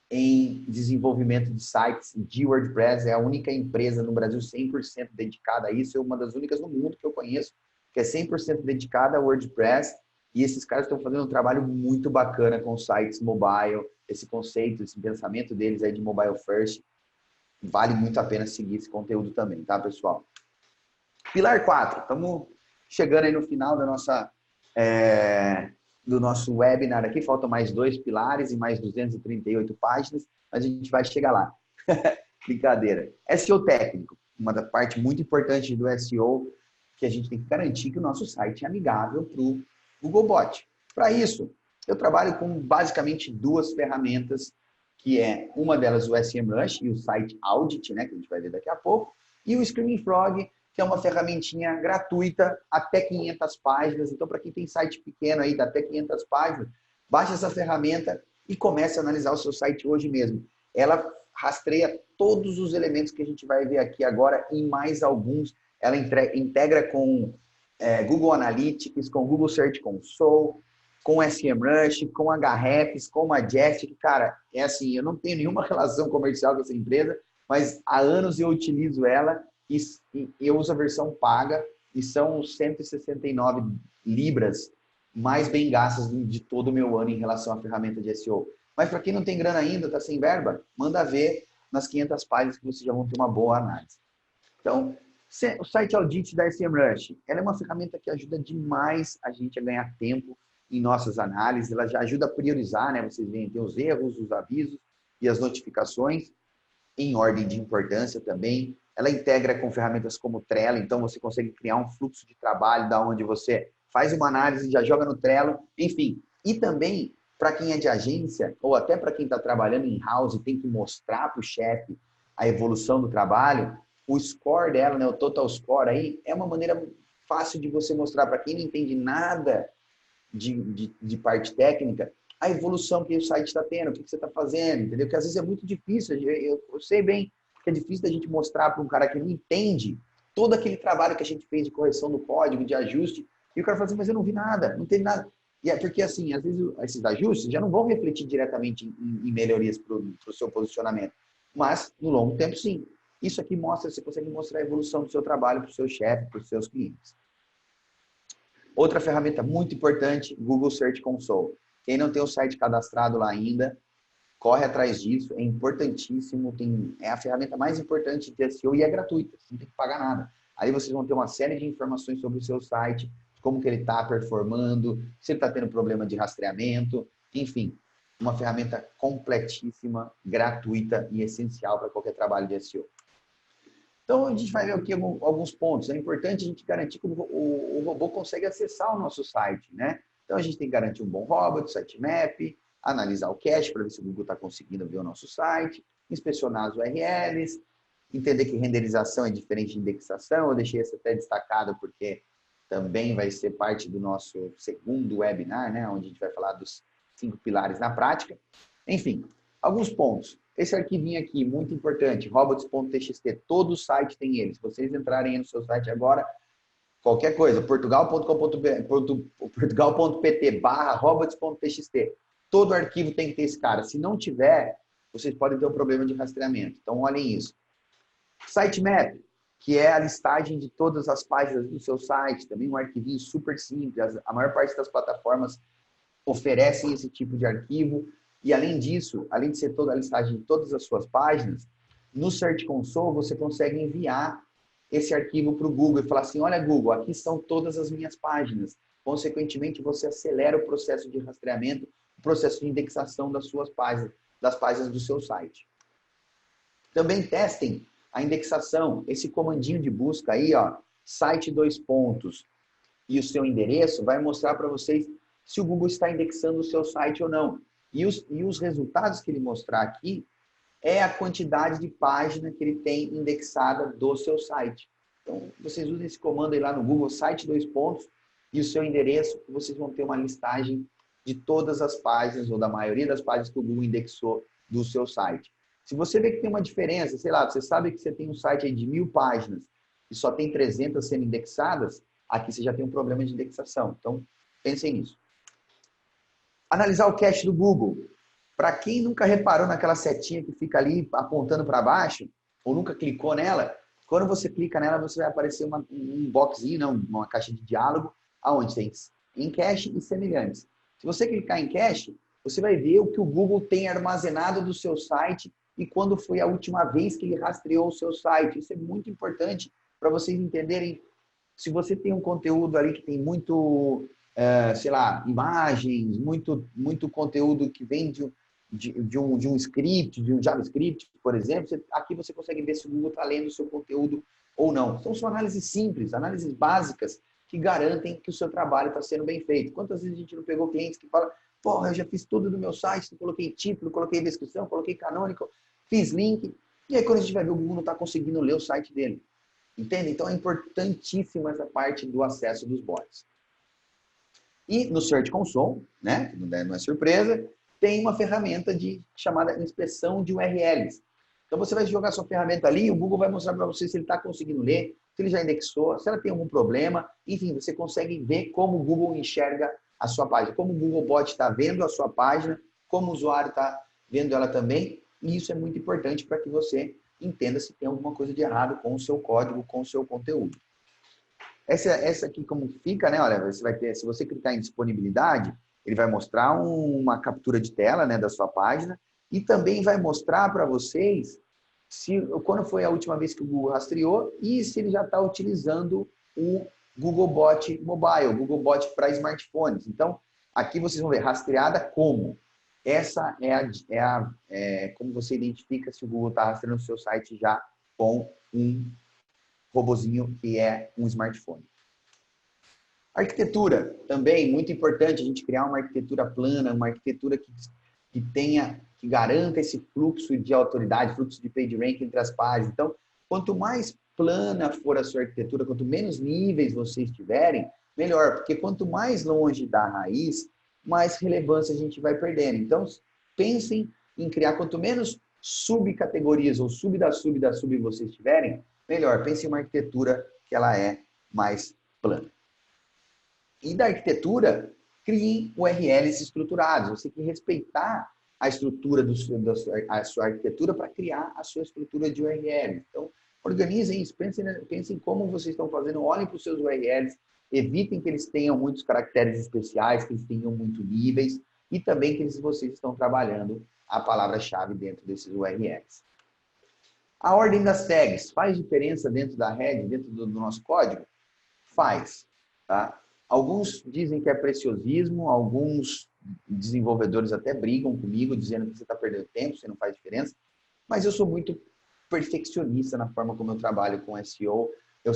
em desenvolvimento de sites de WordPress. É a única empresa no Brasil 100% dedicada a isso. É uma das únicas no mundo que eu conheço que é 100% dedicada a WordPress. E esses caras estão fazendo um trabalho muito bacana com sites mobile. Esse conceito, esse pensamento deles aí de mobile first. Vale muito a pena seguir esse conteúdo também, tá, pessoal? Pilar 4. Estamos chegando aí no final da nossa... do nosso webinar aqui, faltam mais 2 pilares e mais 238 páginas, mas a gente vai chegar lá. Brincadeira. SEO técnico, uma da parte muito importante do SEO, que a gente tem que garantir que o nosso site é amigável para o Googlebot. Para isso, eu trabalho com basicamente 2 ferramentas, que é uma delas o SEMrush e o Site Audit, né, que a gente vai ver daqui a pouco, e o Screaming Frog, que é uma ferramentinha gratuita, até 500 páginas. Então, para quem tem site pequeno aí, até 500 páginas, baixe essa ferramenta e comece a analisar o seu site hoje mesmo. Ela rastreia todos os elementos que a gente vai ver aqui agora e mais alguns. Ela integra com Google Analytics, com Google Search Console, com SEMrush, com Ahrefs, com Majestic. Cara, é assim, eu não tenho nenhuma relação comercial com essa empresa, mas há anos eu utilizo ela e eu uso a versão paga e são 169 libras mais bem gastas de todo o meu ano em relação à ferramenta de SEO. Mas para quem não tem grana ainda, está sem verba, manda ver nas 500 páginas que vocês já vão ter uma boa análise. Então, o Site Audit da SEMrush, ela é uma ferramenta que ajuda demais a gente a ganhar tempo em nossas análises. Ela já ajuda a priorizar, né? Vocês veem, tem os erros, os avisos e as notificações em ordem de importância também. Ela integra com ferramentas como Trello, então você consegue criar um fluxo de trabalho da onde você faz uma análise, já joga no Trello, enfim. E também, para quem é de agência, ou até para quem está trabalhando em house e tem que mostrar para o chefe a evolução do trabalho, o score dela, né, o total score aí, é uma maneira fácil de você mostrar para quem não entende nada de parte técnica, a evolução que o site está tendo, o que você está fazendo, entendeu? Porque às vezes é muito difícil, eu sei bem que é difícil da gente mostrar para um cara que não entende todo aquele trabalho que a gente fez de correção do código, de ajuste, e o cara fala assim, mas eu não vi nada, não teve nada. E é porque, assim, às vezes esses ajustes já não vão refletir diretamente em melhorias para o seu posicionamento, mas no longo tempo, sim. Isso aqui mostra, você consegue mostrar a evolução do seu trabalho para o seu chefe, para os seus clientes. Outra ferramenta muito importante, Google Search Console. Quem não tem o site cadastrado lá ainda, corre atrás disso, é importantíssimo, é a ferramenta mais importante de SEO e é gratuita, você não tem que pagar nada. Aí vocês vão ter uma série de informações sobre o seu site, como que ele está performando, se ele está tendo problema de rastreamento, enfim, uma ferramenta completíssima, gratuita e essencial para qualquer trabalho de SEO. Então, a gente vai ver aqui alguns pontos. É importante a gente garantir que o robô consegue acessar o nosso site, né? Então, a gente tem que garantir um bom robot, sitemap, analisar o cache para ver se o Google está conseguindo ver o nosso site, inspecionar as URLs, entender que renderização é diferente de indexação. Eu deixei isso até destacado porque também vai ser parte do nosso segundo webinar, né? Onde a gente vai falar dos 5 pilares na prática. Enfim, alguns pontos. Esse arquivinho aqui, muito importante, robots.txt, todo o site tem ele. Se vocês entrarem aí no seu site agora, Qualquer coisa, portugal.pt/robots.txt. Todo arquivo tem que ter esse cara. Se não tiver, vocês podem ter um problema de rastreamento. Então, olhem isso. Sitemap, que é a listagem de todas as páginas do seu site. Também um arquivinho super simples. A maior parte das plataformas oferecem esse tipo de arquivo. E, além disso, além de ser toda a listagem de todas as suas páginas, no Search Console você consegue enviar esse arquivo para o Google e falar assim, olha, Google, aqui estão todas as minhas páginas. Consequentemente, você acelera o processo de rastreamento, o processo de indexação das suas páginas, das páginas do seu site. Também testem a indexação, esse comandinho de busca aí, ó, site 2 pontos e o seu endereço, vai mostrar para vocês se o Google está indexando o seu site ou não. E os resultados que ele mostrar aqui é a quantidade de página que ele tem indexada do seu site. Então, vocês usem esse comando aí lá no Google, site 2 pontos, e o seu endereço, vocês vão ter uma listagem de todas as páginas, ou da maioria das páginas que o Google indexou do seu site. Se você vê que tem uma diferença, sei lá, você sabe que você tem um site aí de 1000 páginas e só tem 300 sendo indexadas, aqui você já tem um problema de indexação. Então, pensem nisso. Analisar o cache do Google. Para quem nunca reparou naquela setinha que fica ali apontando para baixo, ou nunca clicou nela, quando você clica nela, você vai aparecer um boxzinho, não, uma caixa de diálogo, aonde tem em cache e semelhantes. Se você clicar em cache, você vai ver o que o Google tem armazenado do seu site e quando foi a última vez que ele rastreou o seu site. Isso é muito importante para vocês entenderem. Se você tem um conteúdo ali que tem muito, sei lá, imagens, muito conteúdo que vem de um script, de um JavaScript, por exemplo, aqui você consegue ver se o Google está lendo o seu conteúdo ou não. Então, são análises simples, análises básicas que garantem que o seu trabalho está sendo bem feito. Quantas vezes a gente não pegou clientes que falam, porra, eu já fiz tudo no meu site, coloquei título, coloquei descrição, coloquei canônico, fiz link, e aí quando a gente vai ver, o Google não está conseguindo ler o site dele. Entende? Então, é importantíssima essa parte do acesso dos bots. E no Search Console, né, não é surpresa, tem uma ferramenta chamada inspeção de URLs. Então, você vai jogar sua ferramenta ali e o Google vai mostrar para você se ele está conseguindo ler, se ele já indexou, se ela tem algum problema. Enfim, você consegue ver como o Google enxerga a sua página, como o Google Bot está vendo a sua página, como o usuário está vendo ela também. E isso é muito importante para que você entenda se tem alguma coisa de errado com o seu código, com o seu conteúdo. Essa aqui como fica, né? Olha, você vai ter, se você clicar em disponibilidade, ele vai mostrar uma captura de tela, né, da sua página e também vai mostrar para vocês quando foi a última vez que o Google rastreou e se ele já está utilizando o Google Bot Mobile, o Google Bot para smartphones. Então, aqui vocês vão ver rastreada como. Essa é como você identifica se o Google está rastreando o seu site já com um robozinho que é um smartphone. Arquitetura, também muito importante a gente criar uma arquitetura plana, uma arquitetura que garanta esse fluxo de autoridade, fluxo de PageRank entre as páginas. Então, quanto mais plana for a sua arquitetura, quanto menos níveis vocês tiverem, melhor, porque quanto mais longe da raiz, mais relevância a gente vai perdendo. Então, pensem em criar quanto menos subcategorias ou sub vocês tiverem, melhor. Pensem em uma arquitetura que ela é mais plana. E da arquitetura, criem URLs estruturados. Você tem que respeitar a estrutura da sua arquitetura para criar a sua estrutura de URLs. Então, organizem isso, pensem como vocês estão fazendo, olhem para os seus URLs, evitem que eles tenham muitos caracteres especiais, que eles tenham muitos níveis e também que vocês estão trabalhando a palavra-chave dentro desses URLs. A ordem das tags faz diferença dentro da rede, dentro do nosso código? Faz, tá? Alguns dizem que é preciosismo, alguns desenvolvedores até brigam comigo, dizendo que você está perdendo tempo, você não faz diferença, mas eu sou muito perfeccionista na forma como eu trabalho com SEO. Eu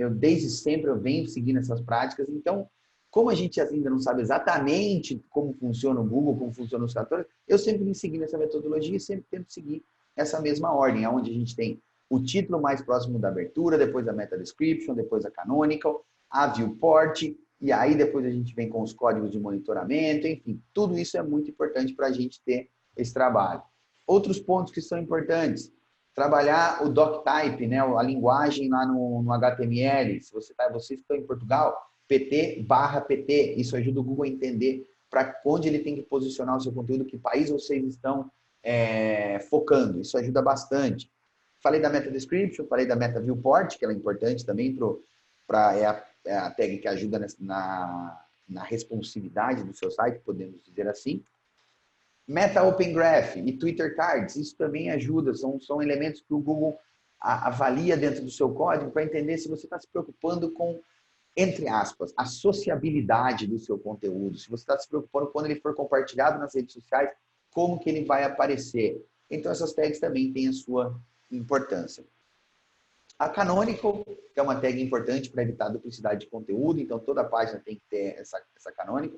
desde sempre eu venho seguindo essas práticas, então, como a gente ainda não sabe exatamente como funciona o Google, como funciona os tratores, eu sempre vim seguindo essa metodologia e sempre tento seguir essa mesma ordem, onde a gente tem o título mais próximo da abertura, depois a meta description, depois a canonical, a viewport, e aí depois a gente vem com os códigos de monitoramento, enfim, tudo isso é muito importante para a gente ter esse trabalho. Outros pontos que são importantes, Trabalhar o doctype, né, a linguagem lá no HTML. Se vocês estão em Portugal, PT/PT, isso ajuda o Google a entender para onde ele tem que posicionar o seu conteúdo, que país vocês estão focando. Isso ajuda bastante. Falei da meta description, falei da meta viewport, que ela é importante também é a tag que ajuda na responsividade do seu site, podemos dizer assim. Meta Open Graph e Twitter Cards, isso também ajuda, são elementos que o Google avalia dentro do seu código para entender se você está se preocupando com, entre aspas, a sociabilidade do seu conteúdo, se você está se preocupando quando ele for compartilhado nas redes sociais, como que ele vai aparecer. Então, essas tags também têm a sua importância. A Canonical, que é uma tag importante para evitar duplicidade de conteúdo, então toda a página tem que ter essa Canonical.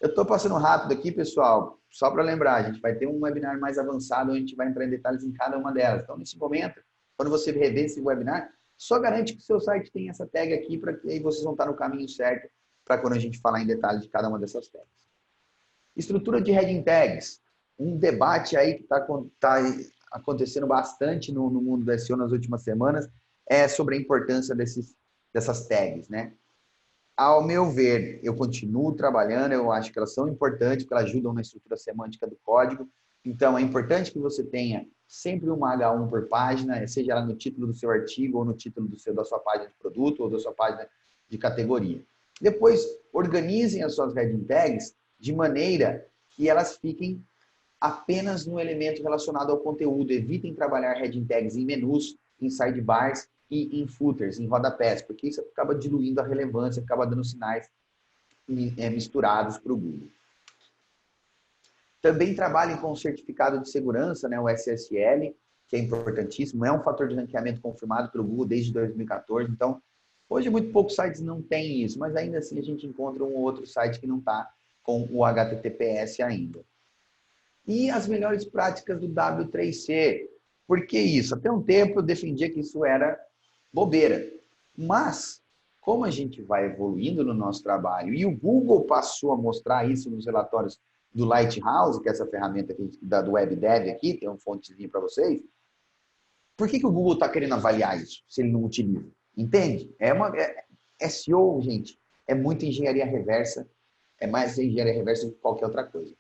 Eu estou passando rápido aqui, pessoal, só para lembrar, a gente vai ter um webinar mais avançado, onde a gente vai entrar em detalhes em cada uma delas. Então, nesse momento, quando você rever esse webinar, só garante que o seu site tem essa tag aqui, para que aí vocês vão estar no caminho certo para quando a gente falar em detalhes de cada uma dessas tags. Estrutura de heading tags, um debate aí que está acontecendo bastante no mundo do SEO nas últimas semanas, é sobre a importância dessas tags, né? Ao meu ver, eu continuo trabalhando, eu acho que elas são importantes, porque elas ajudam na estrutura semântica do código. Então, é importante que você tenha sempre uma H1 por página, seja ela no título do seu artigo, ou no título da sua página de produto, ou da sua página de categoria. Depois, organizem as suas heading tags de maneira que elas fiquem apenas no elemento relacionado ao conteúdo. Evitem trabalhar heading tags em menus, em sidebars, e em footers, em rodapés, porque isso acaba diluindo a relevância, acaba dando sinais misturados para o Google. Também trabalhem com o certificado de segurança, né, o SSL, que é importantíssimo, é um fator de ranqueamento confirmado pelo Google desde 2014, então, hoje muito poucos sites não têm isso, mas ainda assim a gente encontra um ou outro site que não está com o HTTPS ainda. E as melhores práticas do W3C. Por que isso? Até um tempo eu defendia que isso era bobeira. Mas, como a gente vai evoluindo no nosso trabalho, e o Google passou a mostrar isso nos relatórios do Lighthouse, que é essa ferramenta aqui, do WebDev aqui, tem um fontezinho para vocês, por que o Google está querendo avaliar isso, se ele não utiliza? Entende? SEO, gente, é muita engenharia reversa, é mais engenharia reversa do que qualquer outra coisa.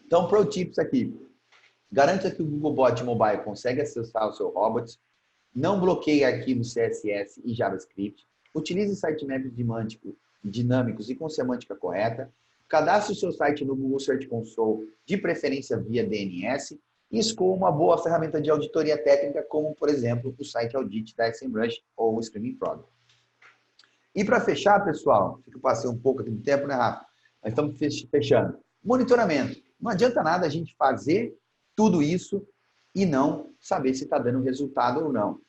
Então, pro tips aqui. Garanta que o Googlebot Mobile consegue acessar o seu robot. Não bloqueie arquivos CSS e JavaScript. Utilize sitemaps dinâmicos e com semântica correta. Cadastre o seu site no Google Search Console, de preferência via DNS. E escolha uma boa ferramenta de auditoria técnica, como, por exemplo, o Site Audit da SEMrush ou o Screaming Frog. E para fechar, pessoal, eu passei um pouco aqui do tempo, né, Rafa? Nós estamos fechando. Monitoramento. Não adianta nada a gente fazer tudo isso e não saber se está dando resultado ou não.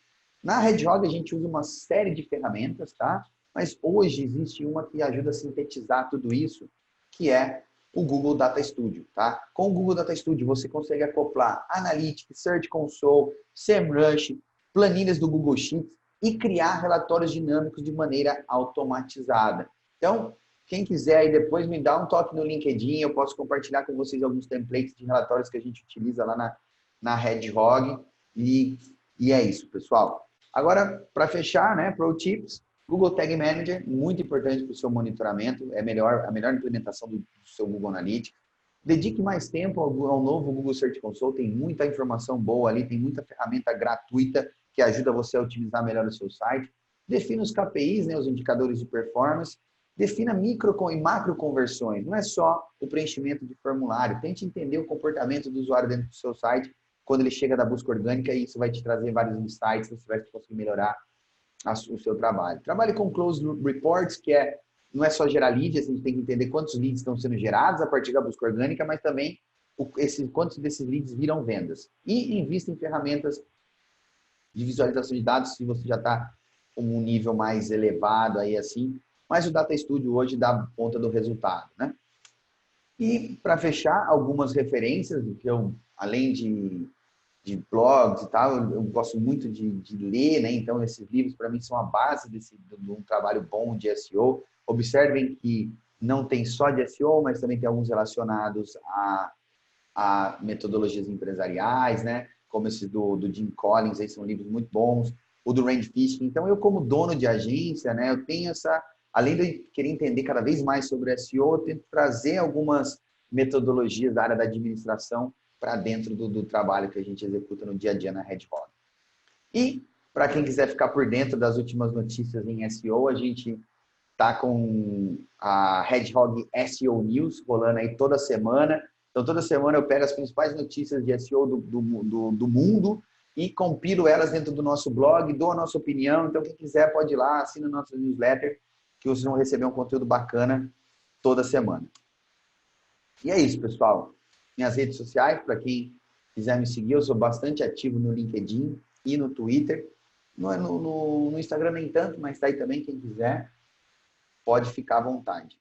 Na Hedgehog a gente usa uma série de ferramentas, tá? Mas hoje existe uma que ajuda a sintetizar tudo isso, que é o Google Data Studio, tá? Com o Google Data Studio você consegue acoplar Analytics, Search Console, SEMrush, planilhas do Google Sheets e criar relatórios dinâmicos de maneira automatizada. Então, quem quiser aí depois me dá um toque no LinkedIn, eu posso compartilhar com vocês alguns templates de relatórios que a gente utiliza lá na Hedgehog. E é isso, pessoal. Agora, para fechar, né, Pro Tips, Google Tag Manager, muito importante para o seu monitoramento, é a melhor implementação do seu Google Analytics. Dedique mais tempo ao novo Google Search Console, tem muita informação boa ali, tem muita ferramenta gratuita que ajuda você a otimizar melhor o seu site. Defina os KPIs, né, os indicadores de performance. Defina micro e macro conversões. Não é só o preenchimento de formulário. Tente entender o comportamento do usuário dentro do seu site quando ele chega da busca orgânica e isso vai te trazer vários insights, você vai conseguir melhorar o seu trabalho. Trabalhe com Closed Reports, que não é só gerar leads, a gente tem que entender quantos leads estão sendo gerados a partir da busca orgânica, mas também quantos desses leads viram vendas. E invista em ferramentas de visualização de dados, se você já está com um nível mais elevado aí assim, mas o Data Studio hoje dá conta do resultado, né? E para fechar, algumas referências, que eu, além de blogs e tal, eu gosto muito de ler, né? Então esses livros para mim são a base de um trabalho bom de SEO. Observem que não tem só de SEO, mas também tem alguns relacionados a a metodologias empresariais, né? Como esse do Jim Collins, aí são livros muito bons, o do Rand Fishkin. Então, eu como dono de agência, né? Eu tenho essa, além de querer entender cada vez mais sobre SEO, eu tento trazer algumas metodologias da área da administração para dentro do trabalho que a gente executa no dia a dia na Hedgehog. E, para quem quiser ficar por dentro das últimas notícias em SEO, a gente está com a Hedgehog SEO News rolando aí toda semana. Então, toda semana eu pego as principais notícias de SEO do mundo e compilo elas dentro do nosso blog, dou a nossa opinião. Então, quem quiser pode ir lá, assina o nosso newsletter, que vocês vão receber um conteúdo bacana toda semana. E é isso, pessoal. Minhas redes sociais, para quem quiser me seguir, eu sou bastante ativo no LinkedIn e no Twitter. No Instagram nem tanto, mas tá aí também, quem quiser, pode ficar à vontade.